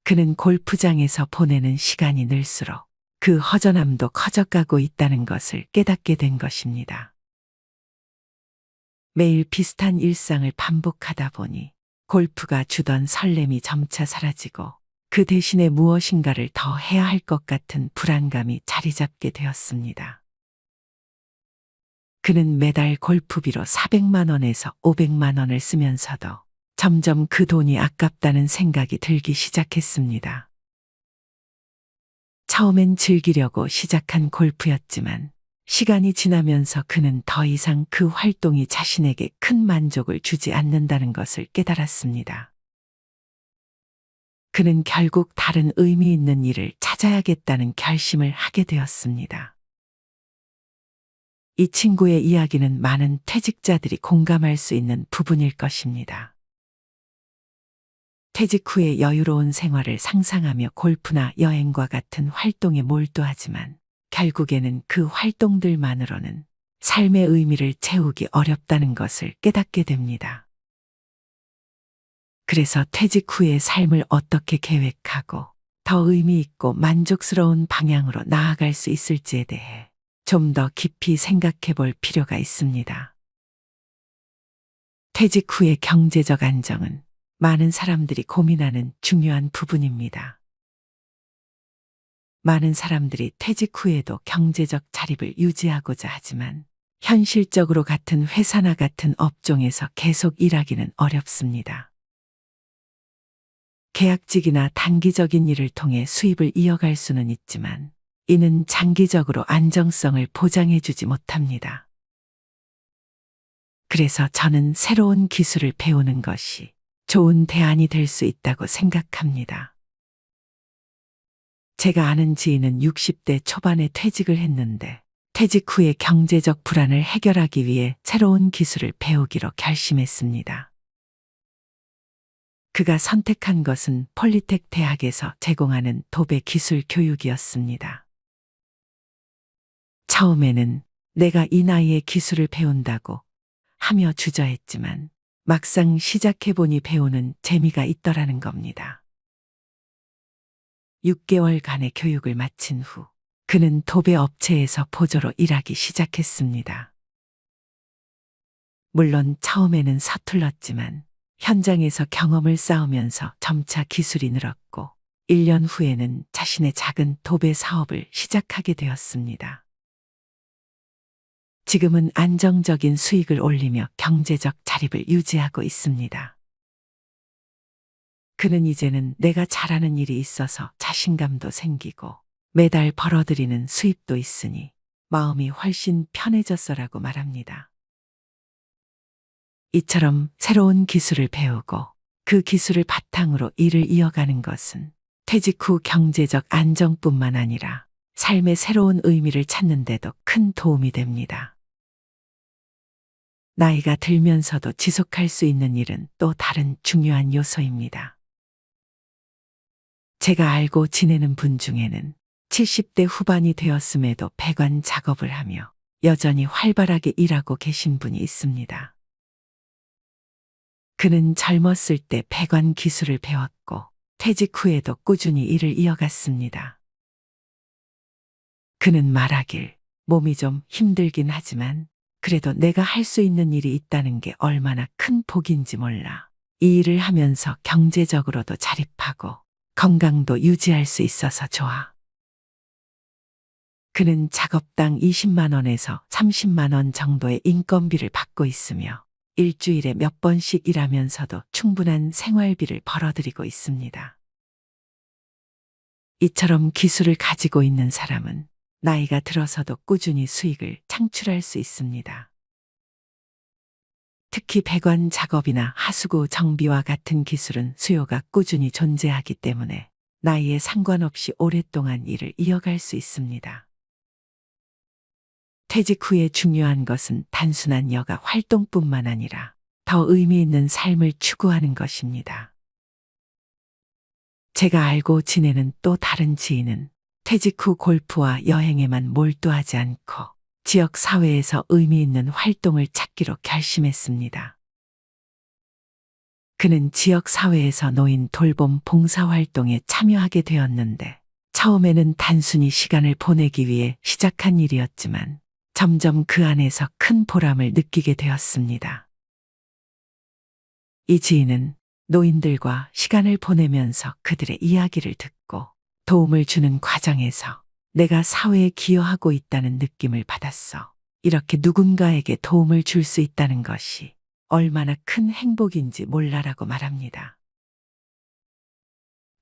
그는 골프장에서 보내는 시간이 늘수록 그 허전함도 커져가고 있다는 것을 깨닫게 된 것입니다. 매일 비슷한 일상을 반복하다 보니 골프가 주던 설렘이 점차 사라지고 그 대신에 무엇인가를 더 해야 할 것 같은 불안감이 자리 잡게 되었습니다. 그는 매달 골프비로 400만 원에서 500만 원을 쓰면서도 점점 그 돈이 아깝다는 생각이 들기 시작했습니다. 처음엔 즐기려고 시작한 골프였지만 시간이 지나면서 그는 더 이상 그 활동이 자신에게 큰 만족을 주지 않는다는 것을 깨달았습니다. 그는 결국 다른 의미 있는 일을 찾아야겠다는 결심을 하게 되었습니다. 이 친구의 이야기는 많은 퇴직자들이 공감할 수 있는 부분일 것입니다. 퇴직 후에 여유로운 생활을 상상하며 골프나 여행과 같은 활동에 몰두하지만 결국에는 그 활동들만으로는 삶의 의미를 채우기 어렵다는 것을 깨닫게 됩니다. 그래서 퇴직 후의 삶을 어떻게 계획하고 더 의미 있고 만족스러운 방향으로 나아갈 수 있을지에 대해 좀 더 깊이 생각해 볼 필요가 있습니다. 퇴직 후의 경제적 안정은 많은 사람들이 고민하는 중요한 부분입니다. 많은 사람들이 퇴직 후에도 경제적 자립을 유지하고자 하지만 현실적으로 같은 회사나 같은 업종에서 계속 일하기는 어렵습니다. 계약직이나 단기적인 일을 통해 수입을 이어갈 수는 있지만 이는 장기적으로 안정성을 보장해주지 못합니다. 그래서 저는 새로운 기술을 배우는 것이 좋은 대안이 될 수 있다고 생각합니다. 제가 아는 지인은 60대 초반에 퇴직을 했는데 퇴직 후에 경제적 불안을 해결하기 위해 새로운 기술을 배우기로 결심했습니다. 그가 선택한 것은 폴리텍 대학에서 제공하는 도배 기술 교육이었습니다. 처음에는 내가 이 나이에 기술을 배운다고 하며 주저했지만 막상 시작해보니 배우는 재미가 있더라는 겁니다. 6개월간의 교육을 마친 후 그는 도배 업체에서 보조로 일하기 시작했습니다. 물론 처음에는 서툴렀지만 현장에서 경험을 쌓으면서 점차 기술이 늘었고 1년 후에는 자신의 작은 도배 사업을 시작하게 되었습니다. 지금은 안정적인 수익을 올리며 경제적 자립을 유지하고 있습니다. 그는 이제는 내가 잘하는 일이 있어서 자신감도 생기고 매달 벌어들이는 수입도 있으니 마음이 훨씬 편해졌어라고 말합니다. 이처럼 새로운 기술을 배우고 그 기술을 바탕으로 일을 이어가는 것은 퇴직 후 경제적 안정뿐만 아니라 삶의 새로운 의미를 찾는 데도 큰 도움이 됩니다. 나이가 들면서도 지속할 수 있는 일은 또 다른 중요한 요소입니다. 제가 알고 지내는 분 중에는 70대 후반이 되었음에도 배관 작업을 하며 여전히 활발하게 일하고 계신 분이 있습니다. 그는 젊었을 때 배관 기술을 배웠고 퇴직 후에도 꾸준히 일을 이어갔습니다. 그는 말하길 몸이 좀 힘들긴 하지만 그래도 내가 할 수 있는 일이 있다는 게 얼마나 큰 복인지 몰라. 이 일을 하면서 경제적으로도 자립하고 건강도 유지할 수 있어서 좋아. 그는 작업당 20만 원에서 30만 원 정도의 인건비를 받고 있으며 일주일에 몇 번씩 일하면서도 충분한 생활비를 벌어들이고 있습니다. 이처럼 기술을 가지고 있는 사람은 나이가 들어서도 꾸준히 수익을 창출할 수 있습니다. 특히 배관 작업이나 하수구 정비와 같은 기술은 수요가 꾸준히 존재하기 때문에 나이에 상관없이 오랫동안 일을 이어갈 수 있습니다. 퇴직 후에 중요한 것은 단순한 여가 활동뿐만 아니라 더 의미 있는 삶을 추구하는 것입니다. 제가 알고 지내는 또 다른 지인은 퇴직 후 골프와 여행에만 몰두하지 않고 지역 사회에서 의미 있는 활동을 찾기로 결심했습니다. 그는 지역 사회에서 노인 돌봄 봉사활동에 참여하게 되었는데 처음에는 단순히 시간을 보내기 위해 시작한 일이었지만 점점 그 안에서 큰 보람을 느끼게 되었습니다. 이 지인은 노인들과 시간을 보내면서 그들의 이야기를 듣고 도움을 주는 과정에서 내가 사회에 기여하고 있다는 느낌을 받았어. 이렇게 누군가에게 도움을 줄 수 있다는 것이 얼마나 큰 행복인지 몰라라고 말합니다.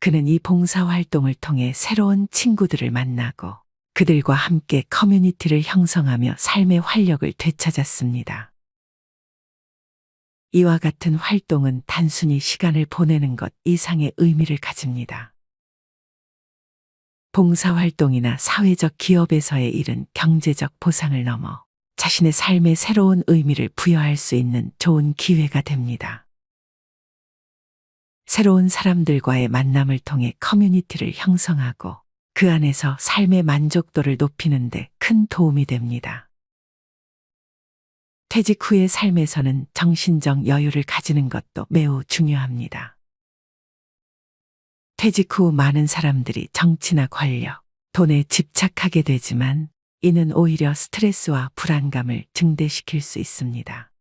그는 이 봉사활동을 통해 새로운 친구들을 만나고 그들과 함께 커뮤니티를 형성하며 삶의 활력을 되찾았습니다. 이와 같은 활동은 단순히 시간을 보내는 것 이상의 의미를 가집니다. 봉사활동이나 사회적 기업에서의 일은 경제적 보상을 넘어 자신의 삶에 새로운 의미를 부여할 수 있는 좋은 기회가 됩니다. 새로운 사람들과의 만남을 통해 커뮤니티를 형성하고 그 안에서 삶의 만족도를 높이는 데 큰 도움이 됩니다. 퇴직 후의 삶에서는 정신적 여유를 가지는 것도 매우 중요합니다. 퇴직 후 많은 사람들이 정치나 권력, 돈에 집착하게 되지만 이는 오히려 스트레스와 불안감을 증대시킬 수 있습니다.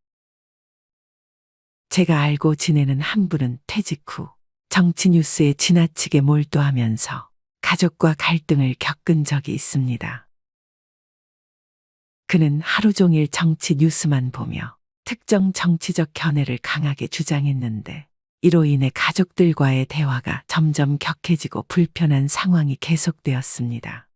제가 알고 지내는 한 분은 퇴직 후 정치 뉴스에 지나치게 몰두하면서 가족과 갈등을 겪은 적이 있습니다. 그는 하루 종일 정치 뉴스만 보며 특정 정치적 견해를 강하게 주장했는데 이로 인해 가족들과의 대화가 점점 격해지고 불편한 상황이 계속되었습니다.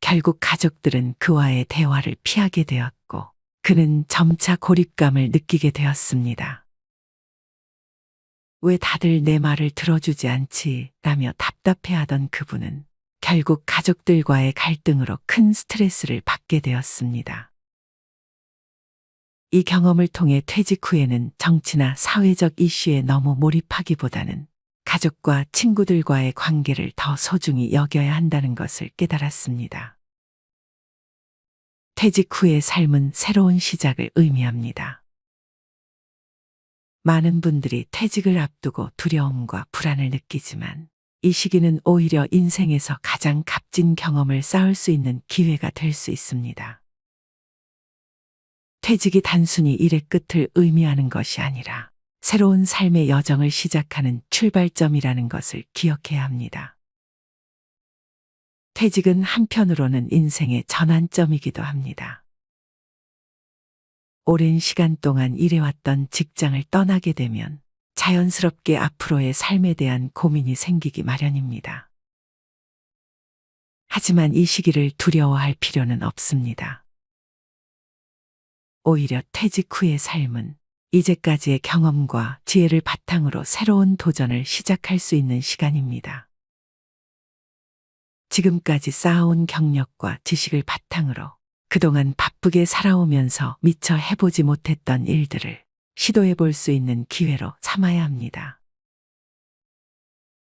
결국 가족들은 그와의 대화를 피하게 되었고 그는 점차 고립감을 느끼게 되었습니다. 왜 다들 내 말을 들어주지 않지? 라며 답답해하던 그분은 결국 가족들과의 갈등으로 큰 스트레스를 받게 되었습니다. 이 경험을 통해 퇴직 후에는 정치나 사회적 이슈에 너무 몰입하기보다는 가족과 친구들과의 관계를 더 소중히 여겨야 한다는 것을 깨달았습니다. 퇴직 후의 삶은 새로운 시작을 의미합니다. 많은 분들이 퇴직을 앞두고 두려움과 불안을 느끼지만 이 시기는 오히려 인생에서 가장 값진 경험을 쌓을 수 있는 기회가 될 수 있습니다. 퇴직이 단순히 일의 끝을 의미하는 것이 아니라 새로운 삶의 여정을 시작하는 출발점이라는 것을 기억해야 합니다. 퇴직은 한편으로는 인생의 전환점이기도 합니다. 오랜 시간 동안 일해왔던 직장을 떠나게 되면 자연스럽게 앞으로의 삶에 대한 고민이 생기기 마련입니다. 하지만 이 시기를 두려워할 필요는 없습니다. 오히려 퇴직 후의 삶은 이제까지의 경험과 지혜를 바탕으로 새로운 도전을 시작할 수 있는 시간입니다. 지금까지 쌓아온 경력과 지식을 바탕으로 그동안 바쁘게 살아오면서 미처 해보지 못했던 일들을 시도해 볼 수 있는 기회로 삼아야 합니다.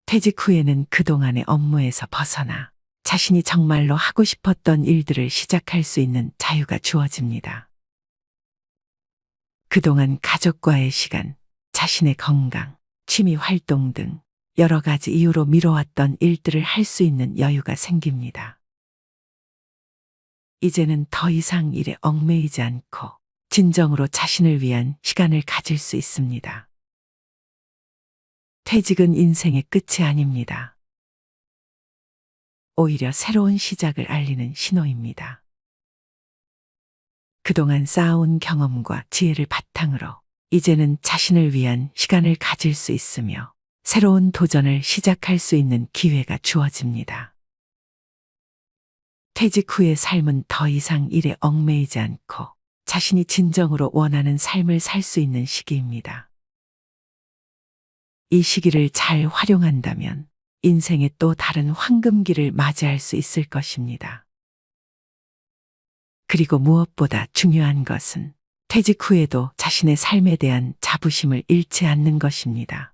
퇴직 후에는 그동안의 업무에서 벗어나 자신이 정말로 하고 싶었던 일들을 시작할 수 있는 자유가 주어집니다. 그동안 가족과의 시간, 자신의 건강, 취미 활동 등 여러 가지 이유로 미뤄왔던 일들을 할 수 있는 여유가 생깁니다. 이제는 더 이상 일에 얽매이지 않고 진정으로 자신을 위한 시간을 가질 수 있습니다. 퇴직은 인생의 끝이 아닙니다. 오히려 새로운 시작을 알리는 신호입니다. 그동안 쌓아온 경험과 지혜를 바탕으로 이제는 자신을 위한 시간을 가질 수 있으며 새로운 도전을 시작할 수 있는 기회가 주어집니다. 퇴직 후의 삶은 더 이상 일에 얽매이지 않고 자신이 진정으로 원하는 삶을 살 수 있는 시기입니다. 이 시기를 잘 활용한다면 인생의 또 다른 황금기를 맞이할 수 있을 것입니다. 그리고 무엇보다 중요한 것은 퇴직 후에도 자신의 삶에 대한 자부심을 잃지 않는 것입니다.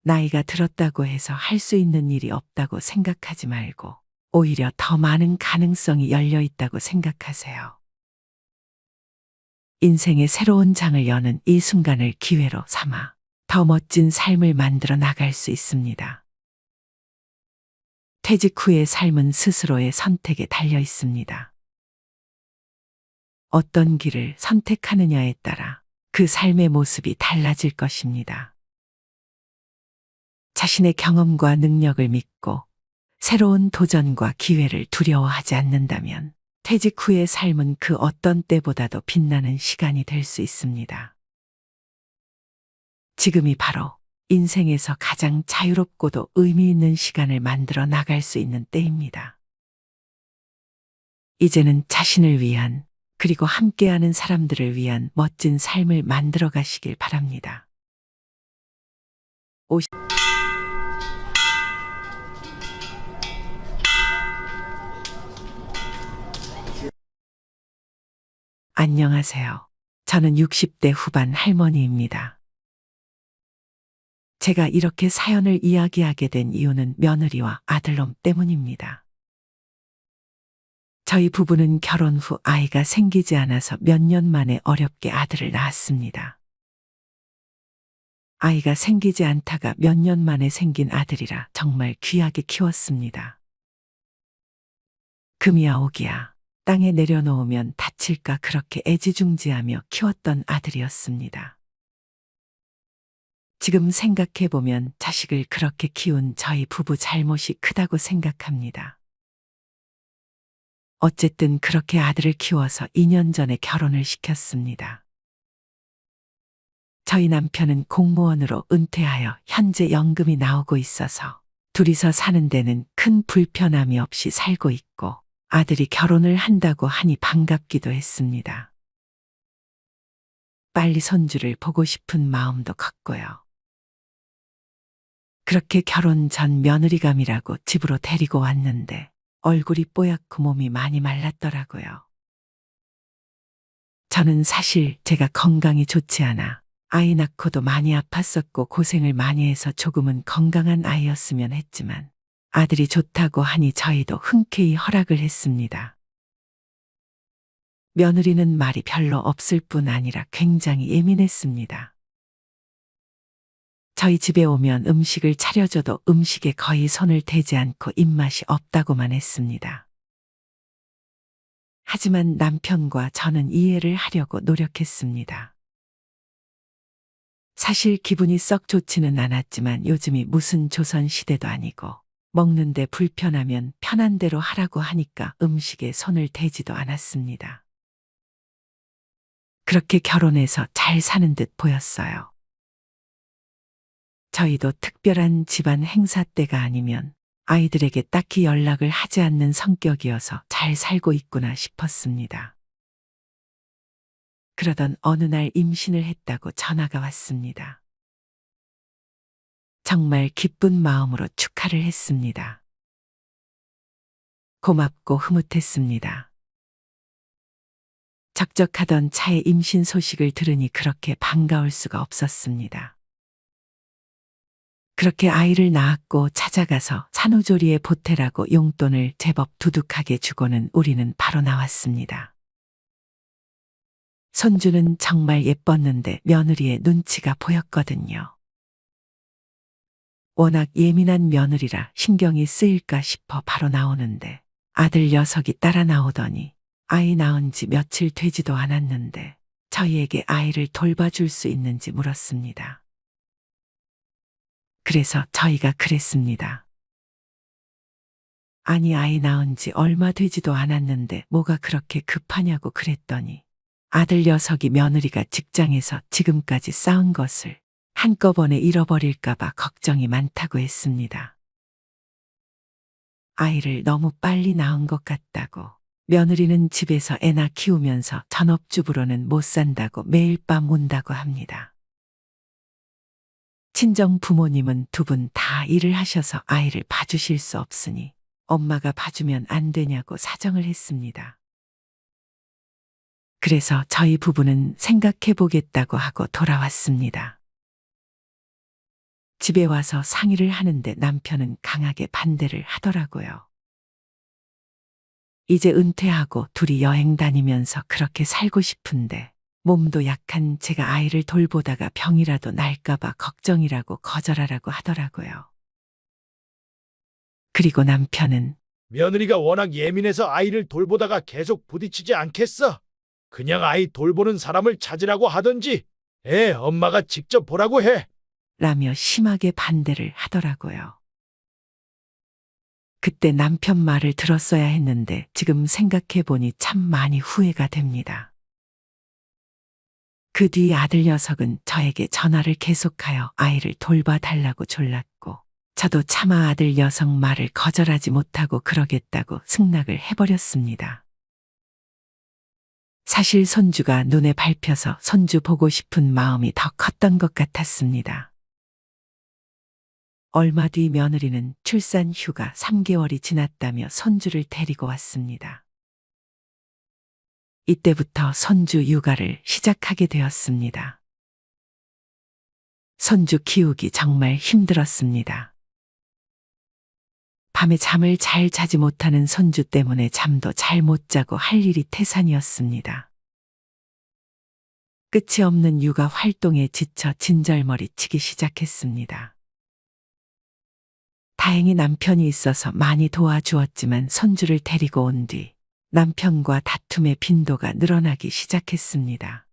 나이가 들었다고 해서 할 수 있는 일이 없다고 생각하지 말고 오히려 더 많은 가능성이 열려 있다고 생각하세요. 인생의 새로운 장을 여는 이 순간을 기회로 삼아 더 멋진 삶을 만들어 나갈 수 있습니다. 퇴직 후의 삶은 스스로의 선택에 달려 있습니다. 어떤 길을 선택하느냐에 따라 그 삶의 모습이 달라질 것입니다. 자신의 경험과 능력을 믿고 새로운 도전과 기회를 두려워하지 않는다면 퇴직 후의 삶은 그 어떤 때보다도 빛나는 시간이 될 수 있습니다. 지금이 바로 인생에서 가장 자유롭고도 의미 있는 시간을 만들어 나갈 수 있는 때입니다. 이제는 자신을 위한 그리고 함께하는 사람들을 위한 멋진 삶을 만들어 가시길 바랍니다. 안녕하세요. 저는 60대 후반 할머니입니다. 제가 이렇게 사연을 이야기하게 된 이유는 며느리와 아들놈 때문입니다. 저희 부부는 결혼 후 아이가 생기지 않아서 몇 년 만에 어렵게 아들을 낳았습니다. 아이가 생기지 않다가 몇 년 만에 생긴 아들이라 정말 귀하게 키웠습니다. 금이야 오기야 땅에 내려놓으면 다칠까 그렇게 애지중지하며 키웠던 아들이었습니다. 지금 생각해보면 자식을 그렇게 키운 저희 부부 잘못이 크다고 생각합니다. 어쨌든 그렇게 아들을 키워서 2년 전에 결혼을 시켰습니다. 저희 남편은 공무원으로 은퇴하여 현재 연금이 나오고 있어서 둘이서 사는 데는 큰 불편함이 없이 살고 있고 아들이 결혼을 한다고 하니 반갑기도 했습니다. 빨리 손주를 보고 싶은 마음도 컸고요. 그렇게 결혼 전 며느리감이라고 집으로 데리고 왔는데 얼굴이 뽀얗고 몸이 많이 말랐더라고요. 저는 사실 제가 건강이 좋지 않아 아이 낳고도 많이 아팠었고 고생을 많이 해서 조금은 건강한 아이였으면 했지만 아들이 좋다고 하니 저희도 흔쾌히 허락을 했습니다. 며느리는 말이 별로 없을 뿐 아니라 굉장히 예민했습니다. 저희 집에 오면 음식을 차려줘도 음식에 거의 손을 대지 않고 입맛이 없다고만 했습니다. 하지만 남편과 저는 이해를 하려고 노력했습니다. 사실 기분이 썩 좋지는 않았지만 요즘이 무슨 조선시대도 아니고 먹는데 불편하면 편한 대로 하라고 하니까 음식에 손을 대지도 않았습니다. 그렇게 결혼해서 잘 사는 듯 보였어요. 저희도 특별한 집안 행사 때가 아니면 아이들에게 딱히 연락을 하지 않는 성격이어서 잘 살고 있구나 싶었습니다. 그러던 어느 날 임신을 했다고 전화가 왔습니다. 정말 기쁜 마음으로 축하를 했습니다. 고맙고 흐뭇했습니다. 적적하던 차에 임신 소식을 들으니 그렇게 반가울 수가 없었습니다. 그렇게 아이를 낳았고 찾아가서 산후조리에 보태라고 용돈을 제법 두둑하게 주고는 우리는 바로 나왔습니다. 손주는 정말 예뻤는데 며느리의 눈치가 보였거든요. 워낙 예민한 며느리라 신경이 쓰일까 싶어 바로 나오는데 아들 녀석이 따라 나오더니 아이 낳은 지 며칠 되지도 않았는데 저희에게 아이를 돌봐줄 수 있는지 물었습니다. 그래서 저희가 그랬습니다. 아니, 아이 낳은 지 얼마 되지도 않았는데 뭐가 그렇게 급하냐고 그랬더니 아들 녀석이 며느리가 직장에서 지금까지 쌓은 것을 한꺼번에 잃어버릴까봐 걱정이 많다고 했습니다. 아이를 너무 빨리 낳은 것 같다고, 며느리는 집에서 애나 키우면서 전업주부로는 못 산다고 매일 밤 운다고 합니다. 친정 부모님은 두 분 다 일을 하셔서 아이를 봐주실 수 없으니 엄마가 봐주면 안 되냐고 사정을 했습니다. 그래서 저희 부부는 생각해 보겠다고 하고 돌아왔습니다. 집에 와서 상의를 하는데 남편은 강하게 반대를 하더라고요. 이제 은퇴하고 둘이 여행 다니면서 그렇게 살고 싶은데 몸도 약한 제가 아이를 돌보다가 병이라도 날까봐 걱정이라고 거절하라고 하더라고요. 그리고 남편은 며느리가 워낙 예민해서 아이를 돌보다가 계속 부딪히지 않겠어? 그냥 아이 돌보는 사람을 찾으라고 하든지, 애 엄마가 직접 보라고 해. 라며 심하게 반대를 하더라고요. 그때 남편 말을 들었어야 했는데 지금 생각해 보니 참 많이 후회가 됩니다. 그 뒤 아들 녀석은 저에게 전화를 계속하여 아이를 돌봐달라고 졸랐고 저도 차마 아들 녀석 말을 거절하지 못하고 그러겠다고 승낙을 해버렸습니다. 사실 손주가 눈에 밟혀서 손주 보고 싶은 마음이 더 컸던 것 같았습니다. 얼마 뒤 며느리는 출산 휴가 3개월이 지났다며 손주를 데리고 왔습니다. 이때부터 손주 육아를 시작하게 되었습니다. 손주 키우기 정말 힘들었습니다. 밤에 잠을 잘 자지 못하는 손주 때문에 잠도 잘 못 자고 할 일이 태산이었습니다. 끝이 없는 육아 활동에 지쳐 진절머리 치기 시작했습니다. 다행히 남편이 있어서 많이 도와주었지만 손주를 데리고 온 뒤 남편과 다툼의 빈도가 늘어나기 시작했습니다.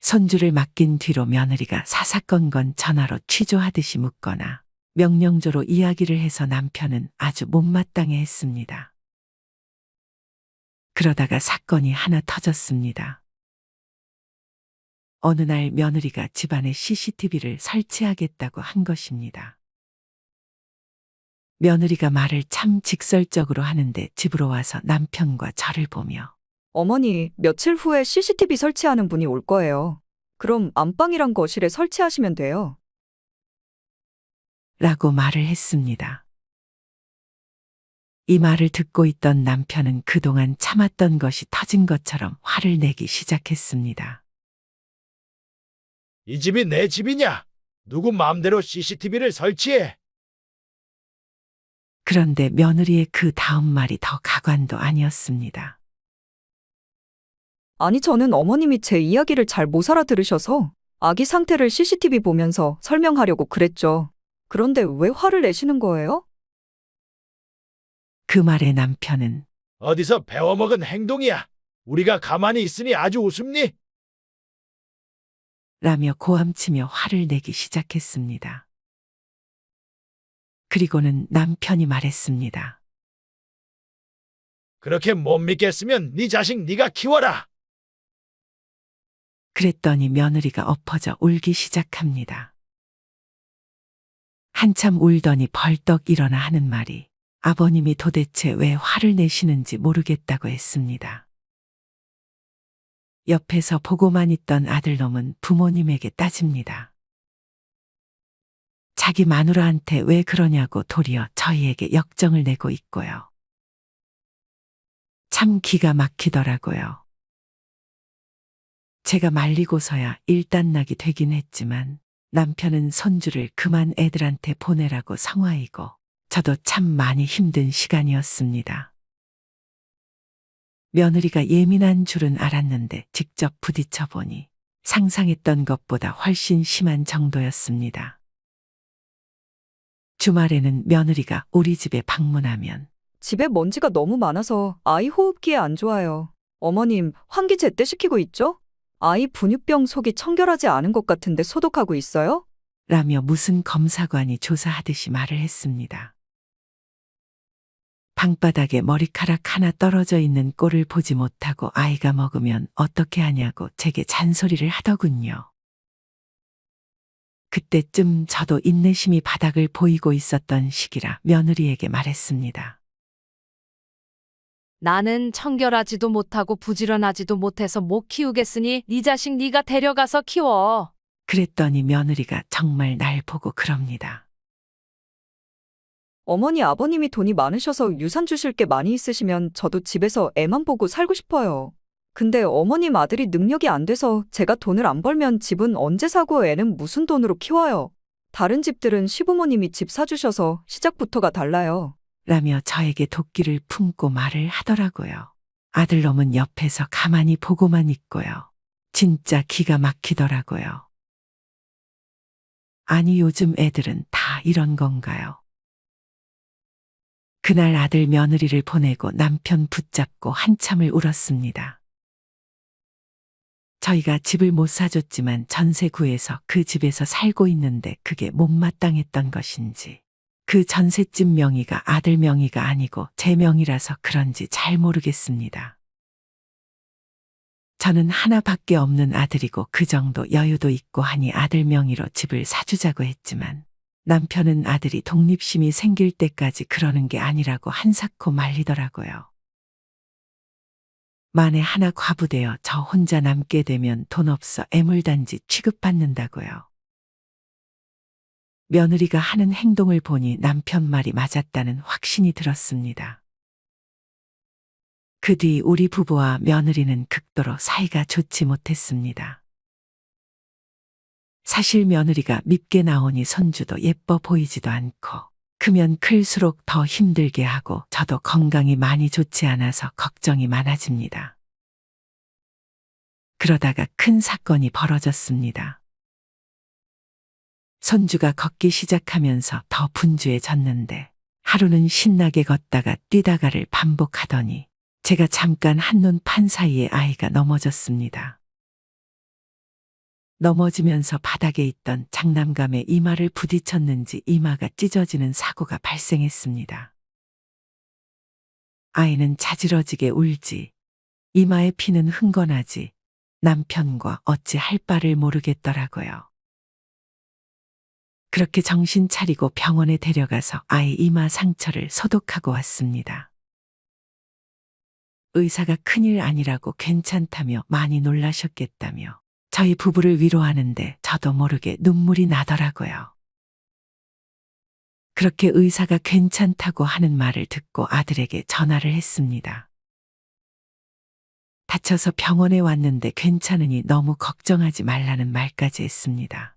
손주를 맡긴 뒤로 며느리가 사사건건 전화로 취조하듯이 묻거나 명령조로 이야기를 해서 남편은 아주 못마땅해 했습니다. 그러다가 사건이 하나 터졌습니다. 어느 날 며느리가 집안에 CCTV를 설치하겠다고 한 것입니다. 며느리가 말을 참 직설적으로 하는데 집으로 와서 남편과 저를 보며 어머니, 며칠 후에 CCTV 설치하는 분이 올 거예요. 그럼 안방이랑 거실에 설치하시면 돼요. 라고 말을 했습니다. 이 말을 듣고 있던 남편은 그동안 참았던 것이 터진 것처럼 화를 내기 시작했습니다. 이 집이 내 집이냐? 누구 마음대로 CCTV를 설치해? 그런데 며느리의 그 다음 말이 더 가관도 아니었습니다. 아니, 저는 어머님이 제 이야기를 잘 못 알아들으셔서 아기 상태를 CCTV 보면서 설명하려고 그랬죠. 그런데 왜 화를 내시는 거예요? 그 말에 남편은 어디서 배워먹은 행동이야. 우리가 가만히 있으니 아주 우습니? 라며 고함치며 화를 내기 시작했습니다. 그리고는 남편이 말했습니다. 그렇게 못 믿겠으면 네 자식 네가 키워라. 그랬더니 며느리가 엎어져 울기 시작합니다. 한참 울더니 벌떡 일어나 하는 말이 아버님이 도대체 왜 화를 내시는지 모르겠다고 했습니다. 옆에서 보고만 있던 아들놈은 부모님에게 따집니다. 자기 마누라한테 왜 그러냐고 도리어 저희에게 역정을 내고 있고요. 참 기가 막히더라고요. 제가 말리고서야 일단락이 되긴 했지만 남편은 손주를 그만 애들한테 보내라고 성화이고 저도 참 많이 힘든 시간이었습니다. 며느리가 예민한 줄은 알았는데 직접 부딪혀 보니 상상했던 것보다 훨씬 심한 정도였습니다. 주말에는 며느리가 우리 집에 방문하면 집에 먼지가 너무 많아서 아이 호흡기에 안 좋아요. 어머님, 환기 제때 시키고 있죠? 아이 분유병 속이 청결하지 않은 것 같은데 소독하고 있어요? 라며 무슨 검사관이 조사하듯이 말을 했습니다. 방바닥에 머리카락 하나 떨어져 있는 꼴을 보지 못하고 아이가 먹으면 어떻게 하냐고 제게 잔소리를 하더군요. 그때쯤 저도 인내심이 바닥을 보이고 있었던 시기라 며느리에게 말했습니다. 나는 청결하지도 못하고 부지런하지도 못해서 못 키우겠으니 네 자식 네가 데려가서 키워. 그랬더니 며느리가 정말 날 보고 그럽니다. 어머니, 아버님이 돈이 많으셔서 유산 주실 게 많이 있으시면 저도 집에서 애만 보고 살고 싶어요. 근데 어머님 아들이 능력이 안 돼서 제가 돈을 안 벌면 집은 언제 사고 애는 무슨 돈으로 키워요. 다른 집들은 시부모님이 집 사주셔서 시작부터가 달라요. 라며 저에게 도끼를 품고 말을 하더라고요. 아들놈은 옆에서 가만히 보고만 있고요. 진짜 기가 막히더라고요. 아니 요즘 애들은 다 이런 건가요? 그날 아들 며느리를 보내고 남편 붙잡고 한참을 울었습니다. 저희가 집을 못 사줬지만 전세 구해서 그 집에서 살고 있는데 그게 못마땅했던 것인지 그 전셋집 명의가 아들 명의가 아니고 제 명의라서 그런지 잘 모르겠습니다. 저는 하나밖에 없는 아들이고 그 정도 여유도 있고 하니 아들 명의로 집을 사주자고 했지만 남편은 아들이 독립심이 생길 때까지 그러는 게 아니라고 한사코 말리더라고요. 만에 하나 과부되어 저 혼자 남게 되면 돈 없어 애물단지 취급받는다고요. 며느리가 하는 행동을 보니 남편 말이 맞았다는 확신이 들었습니다. 그 뒤 우리 부부와 며느리는 극도로 사이가 좋지 못했습니다. 사실 며느리가 밉게 나오니 손주도 예뻐 보이지도 않고 크면 클수록 더 힘들게 하고 저도 건강이 많이 좋지 않아서 걱정이 많아집니다. 그러다가 큰 사건이 벌어졌습니다. 손주가 걷기 시작하면서 더 분주해졌는데 하루는 신나게 걷다가 뛰다가를 반복하더니 제가 잠깐 한눈 판 사이에 아이가 넘어졌습니다. 넘어지면서 바닥에 있던 장난감에 이마를 부딪혔는지 이마가 찢어지는 사고가 발생했습니다. 아이는 자지러지게 울지, 이마에 피는 흥건하지, 남편과 어찌 할 바를 모르겠더라고요. 그렇게 정신 차리고 병원에 데려가서 아이 이마 상처를 소독하고 왔습니다. 의사가 큰일 아니라고 괜찮다며 많이 놀라셨겠다며 저희 부부를 위로하는데 저도 모르게 눈물이 나더라고요. 그렇게 의사가 괜찮다고 하는 말을 듣고 아들에게 전화를 했습니다. 다쳐서 병원에 왔는데 괜찮으니 너무 걱정하지 말라는 말까지 했습니다.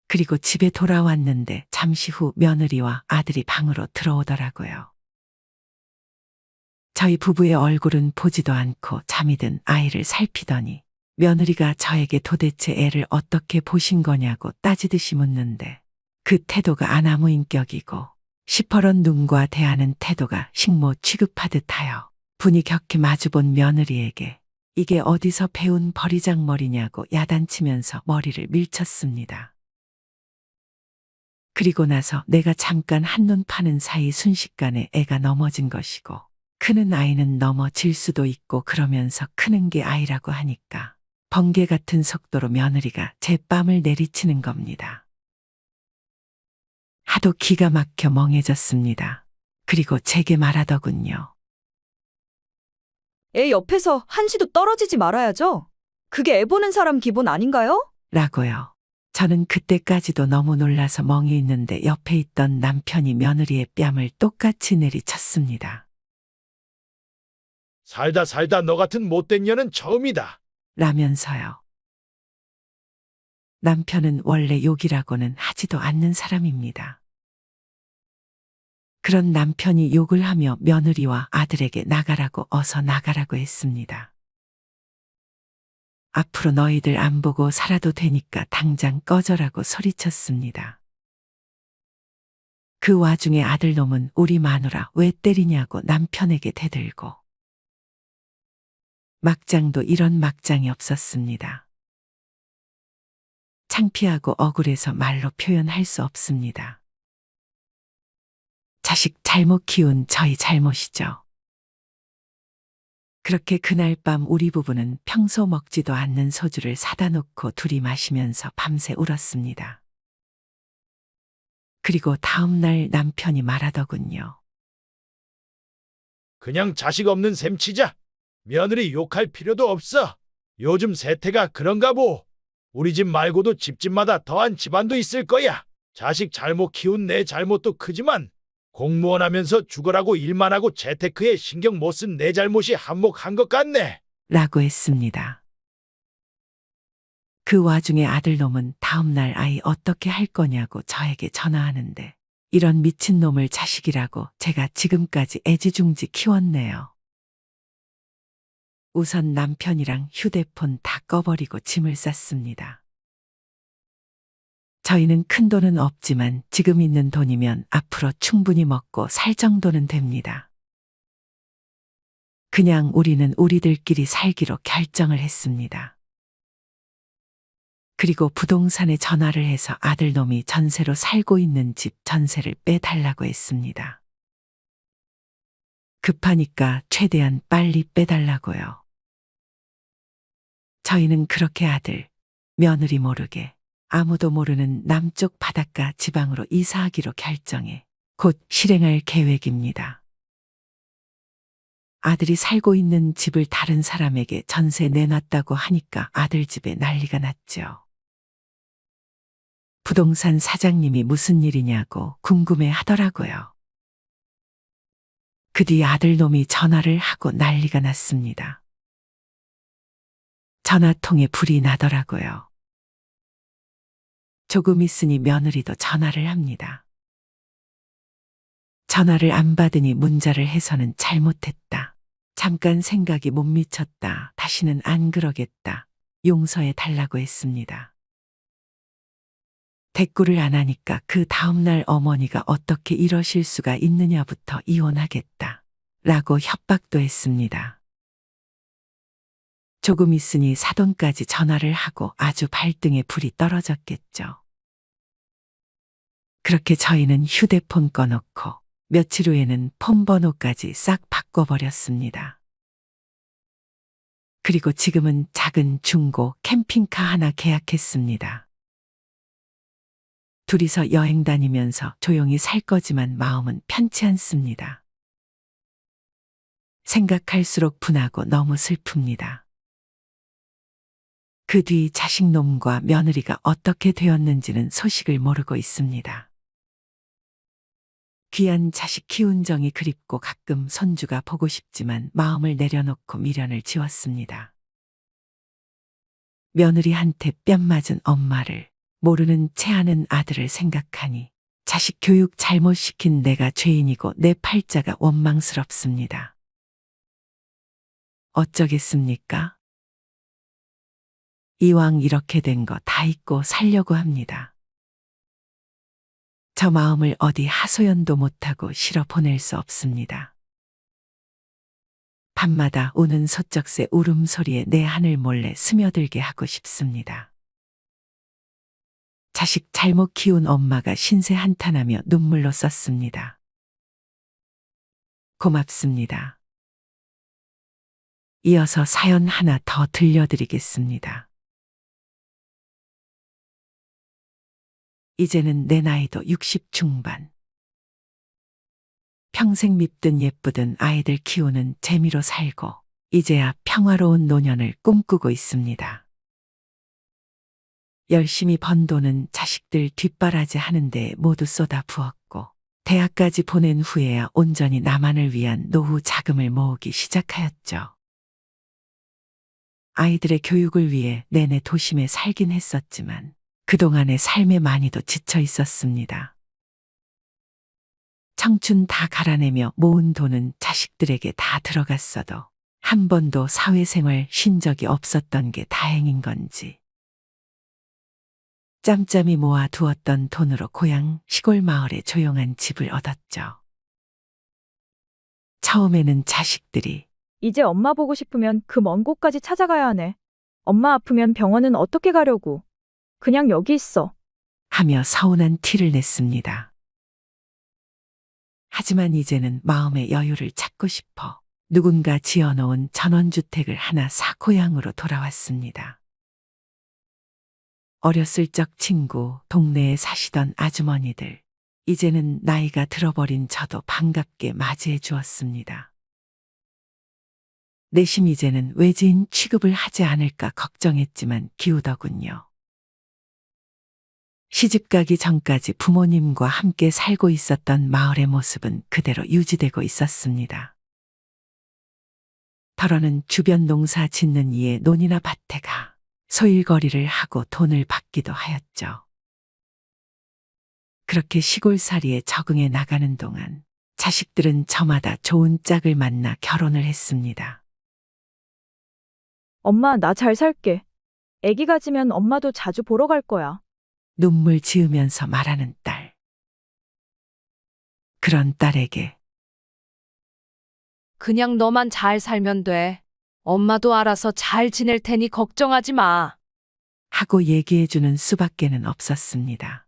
그리고 집에 돌아왔는데 잠시 후 며느리와 아들이 방으로 들어오더라고요. 저희 부부의 얼굴은 보지도 않고 잠이 든 아이를 살피더니 며느리가 저에게 도대체 애를 어떻게 보신 거냐고 따지듯이 묻는데 그 태도가 아나무인격이고 시퍼런 눈과 대하는 태도가 식모 취급하듯 하여 분이 격히 마주본 며느리에게 이게 어디서 배운 버리장머리냐고 야단치면서 머리를 밀쳤습니다. 그리고 나서 내가 잠깐 한눈 파는 사이 순식간에 애가 넘어진 것이고 크는 아이는 넘어질 수도 있고 그러면서 크는 게 아이라고 하니까 번개 같은 속도로 며느리가 제 뺨을 내리치는 겁니다. 하도 기가 막혀 멍해졌습니다. 그리고 제게 말하더군요. 애 옆에서 한시도 떨어지지 말아야죠. 그게 애 보는 사람 기본 아닌가요? 라고요. 저는 그때까지도 너무 놀라서 멍해 있는데 옆에 있던 남편이 며느리의 뺨을 똑같이 내리쳤습니다. 살다 살다 너 같은 못된 년은 처음이다. 라면서요. 남편은 원래 욕이라고는 하지도 않는 사람입니다. 그런 남편이 욕을 하며 며느리와 아들에게 나가라고 어서 나가라고 했습니다. 앞으로 너희들 안 보고 살아도 되니까 당장 꺼져라고 소리쳤습니다. 그 와중에 아들놈은 우리 마누라 왜 때리냐고 남편에게 대들고 막장도 이런 막장이 없었습니다. 창피하고 억울해서 말로 표현할 수 없습니다. 자식 잘못 키운 저희 잘못이죠. 그렇게 그날 밤 우리 부부는 평소 먹지도 않는 소주를 사다 놓고 둘이 마시면서 밤새 울었습니다. 그리고 다음 날 남편이 말하더군요. 그냥 자식 없는 셈 치자. 며느리 욕할 필요도 없어. 요즘 세태가 그런가 보. 우리 집 말고도 집집마다 더한 집안도 있을 거야. 자식 잘못 키운 내 잘못도 크지만 공무원 하면서 죽어라고 일만 하고 재테크에 신경 못 쓴 내 잘못이 한몫한 것 같네. 라고 했습니다. 그 와중에 아들놈은 다음날 아이 어떻게 할 거냐고 저에게 전화하는데 이런 미친놈을 자식이라고 제가 지금까지 애지중지 키웠네요. 우선 남편이랑 휴대폰 다 꺼버리고 짐을 쌌습니다. 저희는 큰 돈은 없지만 지금 있는 돈이면 앞으로 충분히 먹고 살 정도는 됩니다. 그냥 우리는 우리들끼리 살기로 결정을 했습니다. 그리고 부동산에 전화를 해서 아들놈이 전세로 살고 있는 집 전세를 빼달라고 했습니다. 급하니까 최대한 빨리 빼달라고요. 저희는 그렇게 아들, 며느리 모르게 아무도 모르는 남쪽 바닷가 지방으로 이사하기로 결정해 곧 실행할 계획입니다. 아들이 살고 있는 집을 다른 사람에게 전세 내놨다고 하니까 아들 집에 난리가 났죠. 부동산 사장님이 무슨 일이냐고 궁금해 하더라고요. 그 뒤 아들놈이 전화를 하고 난리가 났습니다. 전화통에 불이 나더라고요. 조금 있으니 며느리도 전화를 합니다. 전화를 안 받으니 문자를 해서는 잘못했다. 잠깐 생각이 못 미쳤다. 다시는 안 그러겠다. 용서해 달라고 했습니다. 대꾸를 안 하니까 그 다음날 어머니가 어떻게 이러실 수가 있느냐부터 이혼하겠다. 라고 협박도 했습니다. 조금 있으니 사돈까지 전화를 하고 아주 발등에 불이 떨어졌겠죠. 그렇게 저희는 휴대폰 꺼놓고 며칠 후에는 폰 번호까지 싹 바꿔버렸습니다. 그리고 지금은 작은 중고 캠핑카 하나 계약했습니다. 둘이서 여행 다니면서 조용히 살 거지만 마음은 편치 않습니다. 생각할수록 분하고 너무 슬픕니다. 그 뒤 자식놈과 며느리가 어떻게 되었는지는 소식을 모르고 있습니다. 귀한 자식 키운 정이 그립고 가끔 손주가 보고 싶지만 마음을 내려놓고 미련을 지웠습니다. 며느리한테 뺨 맞은 엄마를 모르는 채 하는 아들을 생각하니 자식 교육 잘못시킨 내가 죄인이고 내 팔자가 원망스럽습니다. 어쩌겠습니까? 이왕 이렇게 된 거 다 잊고 살려고 합니다. 저 마음을 어디 하소연도 못하고 실어 보낼 수 없습니다. 밤마다 우는 소쩍새 울음소리에 내 하늘 몰래 스며들게 하고 싶습니다. 자식 잘못 키운 엄마가 신세 한탄하며 눈물로 썼습니다. 고맙습니다. 이어서 사연 하나 더 들려드리겠습니다. 이제는 내 나이도 60 중반. 평생 밉든 예쁘든 아이들 키우는 재미로 살고 이제야 평화로운 노년을 꿈꾸고 있습니다. 열심히 번 돈은 자식들 뒷바라지 하는데 모두 쏟아 부었고 대학까지 보낸 후에야 온전히 나만을 위한 노후 자금을 모으기 시작하였죠. 아이들의 교육을 위해 내내 도심에 살긴 했었지만 그동안의 삶에 많이도 지쳐 있었습니다. 청춘 다 갈아내며 모은 돈은 자식들에게 다 들어갔어도 한 번도 사회생활 쉰 적이 없었던 게 다행인 건지 짬짬이 모아 두었던 돈으로 고향 시골 마을에 조용한 집을 얻었죠. 처음에는 자식들이 이제 엄마 보고 싶으면 그 먼 곳까지 찾아가야 하네. 엄마 아프면 병원은 어떻게 가려고. 그냥 여기 있어. 하며 서운한 티를 냈습니다. 하지만 이제는 마음의 여유를 찾고 싶어 누군가 지어놓은 전원주택을 하나 사 고향으로 돌아왔습니다. 어렸을 적 친구, 동네에 사시던 아주머니들, 이제는 나이가 들어버린 저도 반갑게 맞이해 주었습니다. 내심 이제는 외지인 취급을 하지 않을까 걱정했지만 기우더군요. 시집가기 전까지 부모님과 함께 살고 있었던 마을의 모습은 그대로 유지되고 있었습니다. 더러는 주변 농사 짓는 이의 논이나 밭에 가 소일거리를 하고 돈을 받기도 하였죠. 그렇게 시골살이에 적응해 나가는 동안 자식들은 저마다 좋은 짝을 만나 결혼을 했습니다. 엄마, 나 잘 살게. 애기 가지면 엄마도 자주 보러 갈 거야. 눈물 지으면서 말하는 딸. 그런 딸에게 그냥 너만 잘 살면 돼. 엄마도 알아서 잘 지낼 테니 걱정하지 마. 하고 얘기해주는 수밖에는 없었습니다.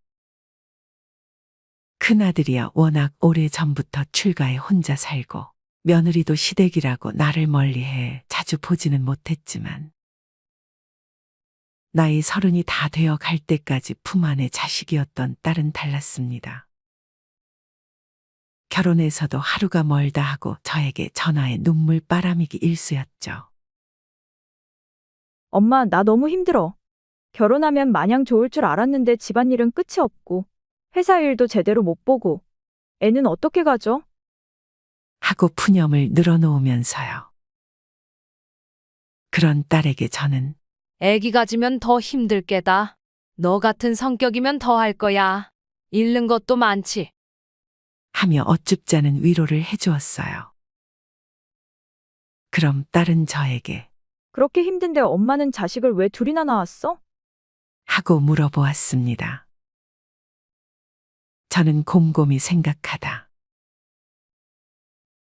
큰아들이야 워낙 오래전부터 출가해 혼자 살고 며느리도 시댁이라고 나를 멀리해 자주 보지는 못했지만 나이 30이 다 되어 갈 때까지 품 안의 자식이었던 딸은 달랐습니다. 결혼해서도 하루가 멀다 하고 저에게 전화에 눈물 바람이기 일쑤였죠. 엄마, 나 너무 힘들어. 결혼하면 마냥 좋을 줄 알았는데 집안일은 끝이 없고 회사 일도 제대로 못 보고 애는 어떻게 가져? 하고 푸념을 늘어놓으면서요. 그런 딸에게 저는 애기 가지면 더 힘들 게다. 너 같은 성격이면 더 할 거야. 잃는 것도 많지. 하며 어쭙잖은 위로를 해주었어요. 그럼 딸은 저에게 그렇게 힘든데 엄마는 자식을 왜 둘이나 낳았어? 하고 물어보았습니다. 저는 곰곰이 생각하다.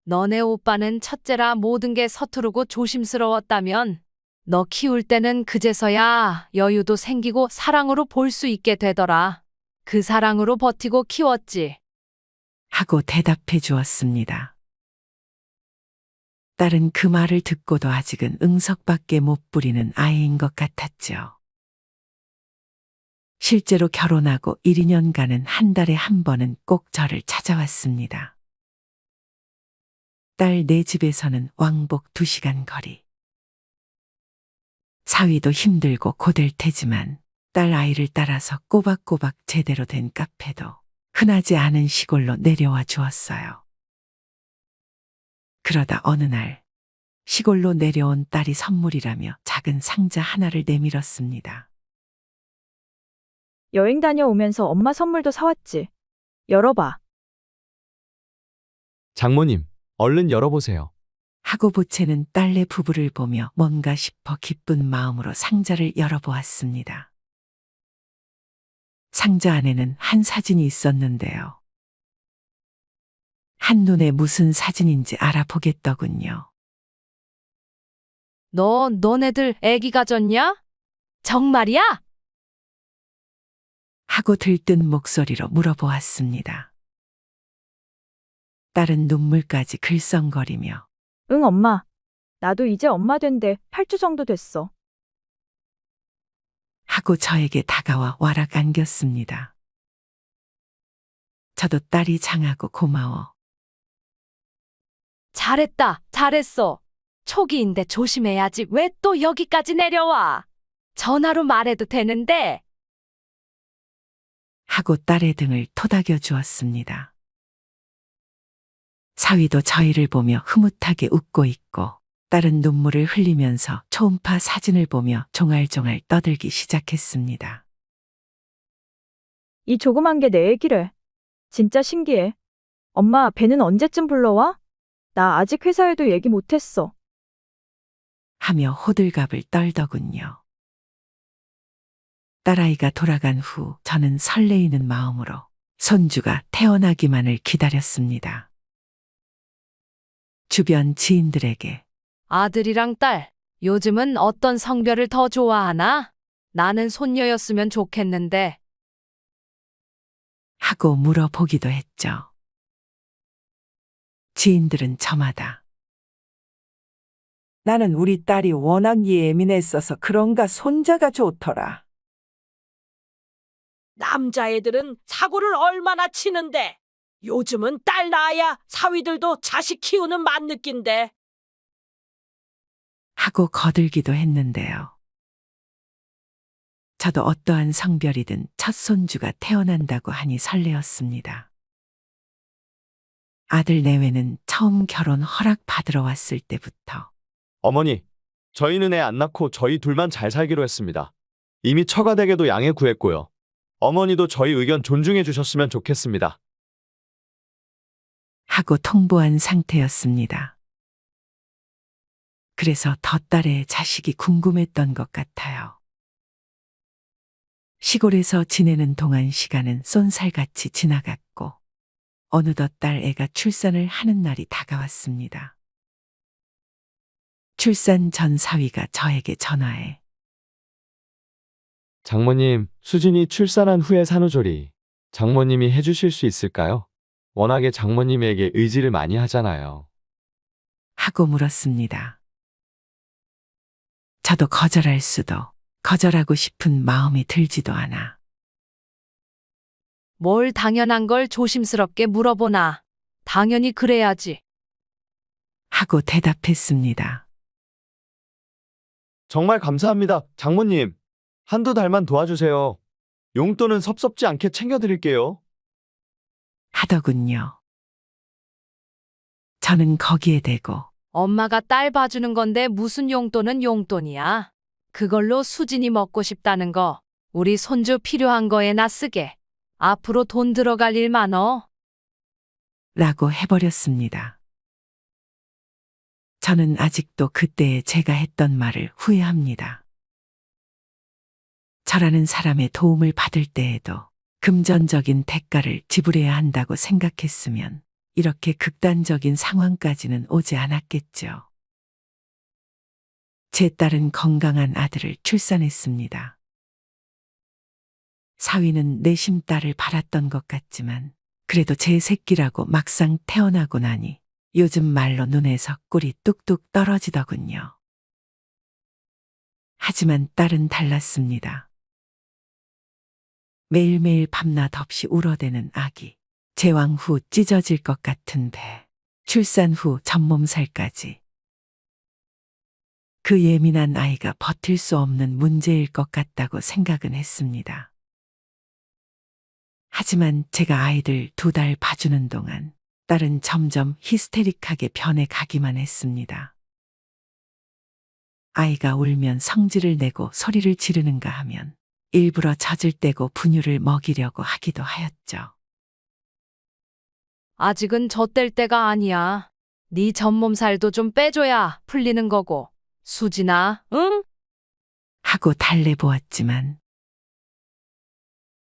너네 오빠는 첫째라 모든 게 서투르고 조심스러웠다면 너 키울 때는 그제서야 여유도 생기고 사랑으로 볼 수 있게 되더라. 그 사랑으로 버티고 키웠지. 하고 대답해 주었습니다. 딸은 그 말을 듣고도 아직은 응석밖에 못 부리는 아이인 것 같았죠. 실제로 결혼하고 1, 2년간은 한 달에 한 번은 꼭 저를 찾아왔습니다. 딸 내 집에서는 왕복 2시간 거리. 사위도 힘들고 고될 테지만 딸 아이를 따라서 꼬박꼬박 제대로 된 카페도 흔하지 않은 시골로 내려와 주었어요. 그러다 어느 날 시골로 내려온 딸이 선물이라며 작은 상자 하나를 내밀었습니다. 여행 다녀오면서 엄마 선물도 사왔지. 열어봐. 장모님, 얼른 열어보세요. 하고 보채는 딸네 부부를 보며 뭔가 싶어 기쁜 마음으로 상자를 열어보았습니다. 상자 안에는 한 사진이 있었는데요. 한눈에 무슨 사진인지 알아보겠더군요. 너네들 애기 가졌냐? 정말이야? 하고 들뜬 목소리로 물어보았습니다. 딸은 눈물까지 글썽거리며 응, 엄마. 나도 이제 엄마 된데 8주 정도 됐어. 하고 저에게 다가와 와락 안겼습니다. 저도 딸이 장하고 고마워. 잘했다, 잘했어. 초기인데 조심해야지. 왜 또 여기까지 내려와? 전화로 말해도 되는데. 하고 딸의 등을 토닥여 주었습니다. 사위도 저희를 보며 흐뭇하게 웃고 있고 딸은 눈물을 흘리면서 초음파 사진을 보며 종알종알 떠들기 시작했습니다. 이 조그만 게 내 애기래. 진짜 신기해. 엄마, 배는 언제쯤 불러와? 나 아직 회사에도 얘기 못했어. 하며 호들갑을 떨더군요. 딸아이가 돌아간 후 저는 설레이는 마음으로 손주가 태어나기만을 기다렸습니다. 주변 지인들에게 아들이랑 딸, 요즘은 어떤 성별을 더 좋아하나? 나는 손녀였으면 좋겠는데. 하고 물어보기도 했죠. 지인들은 저마다 나는 우리 딸이 워낙 예민했어서 그런가 손자가 좋더라. 남자애들은 사고를 얼마나 치는데 요즘은 딸 낳아야 사위들도 자식 키우는 맛느낀데. 하고 거들기도 했는데요. 저도 어떠한 성별이든 첫 손주가 태어난다고 하니 설레었습니다. 아들 내외는 처음 결혼 허락 받으러 왔을 때부터 어머니, 저희는 애 안 낳고 저희 둘만 잘 살기로 했습니다. 이미 처가댁에도 양해 구했고요. 어머니도 저희 의견 존중해 주셨으면 좋겠습니다. 하고 통보한 상태였습니다. 그래서 덧딸의 자식이 궁금했던 것 같아요. 시골에서 지내는 동안 시간은 쏜살같이 지나갔고 어느덧 딸 애가 출산을 하는 날이 다가왔습니다. 출산 전 사위가 저에게 전화해 장모님, 수진이 출산한 후에 산후조리 장모님이 해주실 수 있을까요? 워낙에 장모님에게 의지를 많이 하잖아요. 하고 물었습니다. 저도 거절할 수도 거절하고 싶은 마음이 들지도 않아 뭘 당연한 걸 조심스럽게 물어보나. 당연히 그래야지. 하고 대답했습니다. 정말 감사합니다, 장모님. 한두 달만 도와주세요. 용돈은 섭섭지 않게 챙겨드릴게요. 하더군요. 저는 거기에 대고 엄마가 딸 봐주는 건데 무슨 용돈은 용돈이야. 그걸로 수진이 먹고 싶다는 거, 우리 손주 필요한 거에나 쓰게. 앞으로 돈 들어갈 일 많어. 라고 해버렸습니다. 저는 아직도 그때의 제가 했던 말을 후회합니다. 저라는 사람의 도움을 받을 때에도 금전적인 대가를 지불해야 한다고 생각했으면 이렇게 극단적인 상황까지는 오지 않았겠죠. 제 딸은 건강한 아들을 출산했습니다. 사위는 내심 딸을 바랐던 것 같지만 그래도 제 새끼라고 막상 태어나고 나니 요즘 말로 눈에서 꿀이 뚝뚝 떨어지더군요. 하지만 딸은 달랐습니다. 매일매일 밤낮 없이 울어대는 아기, 제왕 후 찢어질 것 같은 배, 출산 후 전몸살까지. 그 예민한 아이가 버틸 수 없는 문제일 것 같다고 생각은 했습니다. 하지만 제가 아이들 2달 봐주는 동안 딸은 점점 히스테릭하게 변해가기만 했습니다. 아이가 울면 성질을 내고 소리를 지르는가 하면 일부러 젖을 떼고 분유를 먹이려고 하기도 하였죠. 아직은 젖댈 때가 아니야. 네 전몸살도 좀 빼줘야 풀리는 거고. 수진아, 응? 하고 달래보았지만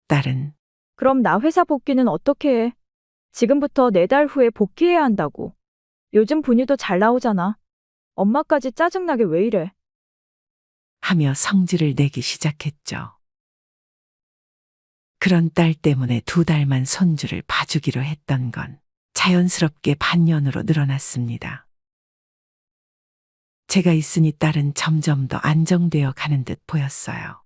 딸은 그럼 나 회사 복귀는 어떻게 해? 지금부터 4달 후에 복귀해야 한다고. 요즘 분유도 잘 나오잖아. 엄마까지 짜증나게 왜 이래? 하며 성질을 내기 시작했죠. 그런 딸 때문에 2달만 손주를 봐주기로 했던 건 자연스럽게 반년으로 늘어났습니다. 제가 있으니 딸은 점점 더 안정되어 가는 듯 보였어요.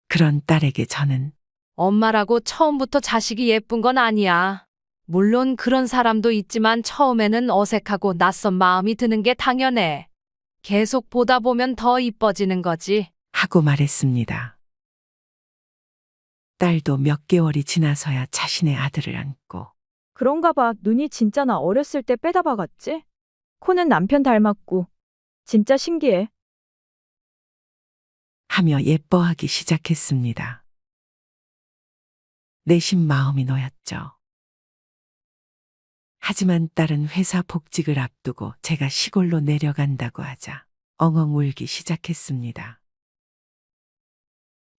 그런 딸에게 저는 엄마라고 처음부터 자식이 예쁜 건 아니야. 물론 그런 사람도 있지만 처음에는 어색하고 낯선 마음이 드는 게 당연해. 계속 보다 보면 더 이뻐지는 거지. 하고 말했습니다. 딸도 몇 개월이 지나서야 자신의 아들을 안고 그런가 봐. 눈이 진짜 나 어렸을 때 빼다 박았지? 코는 남편 닮았고. 진짜 신기해. 하며 예뻐하기 시작했습니다. 내심 마음이 놓였죠. 하지만 딸은 회사 복직을 앞두고 제가 시골로 내려간다고 하자 엉엉 울기 시작했습니다.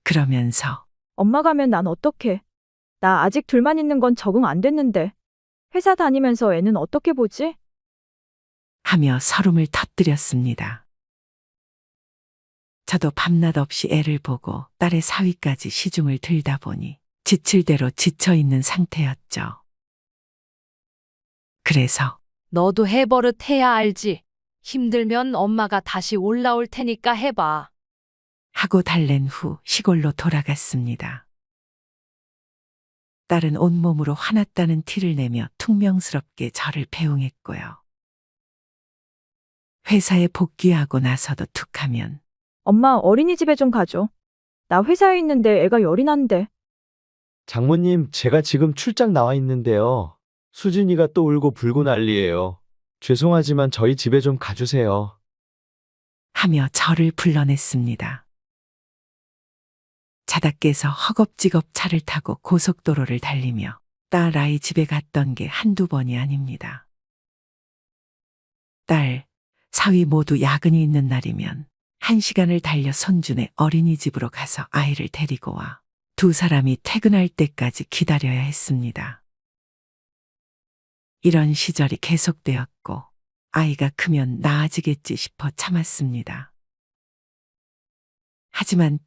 그러면서 엄마 가면 난 어떡해? 나 아직 둘만 있는 건 적응 안 됐는데. 회사 다니면서 애는 어떻게 보지? 하며 서름을 터뜨렸습니다. 저도 밤낮 없이 애를 보고 딸의 사위까지 시중을 들다 보니 지칠 대로 지쳐 있는 상태였죠. 그래서 너도 해버릇 해야 알지. 힘들면 엄마가 다시 올라올 테니까 해봐. 하고 달랜 후 시골로 돌아갔습니다. 딸은 온몸으로 화났다는 티를 내며 퉁명스럽게 저를 배웅했고요. 회사에 복귀하고 나서도 툭하면 엄마 어린이집에 좀 가줘. 나 회사에 있는데 애가 열이 난대. 장모님, 제가 지금 출장 나와 있는데요. 수진이가 또 울고 불고 난리예요. 죄송하지만 저희 집에 좀 가주세요. 하며 저를 불러냈습니다. 자다 깨서 허겁지겁 차를 타고 고속도로를 달리며 딸 아이 집에 갔던 게 한두 번이 아닙니다. 딸, 사위 모두 야근이 있는 날이면 1시간을 달려 손주네 어린이집으로 가서 아이를 데리고 와 2사람이 퇴근할 때까지 기다려야 했습니다. 이런 시절이 계속되었고 아이가 크면 나아지겠지 싶어 참았습니다. 하지만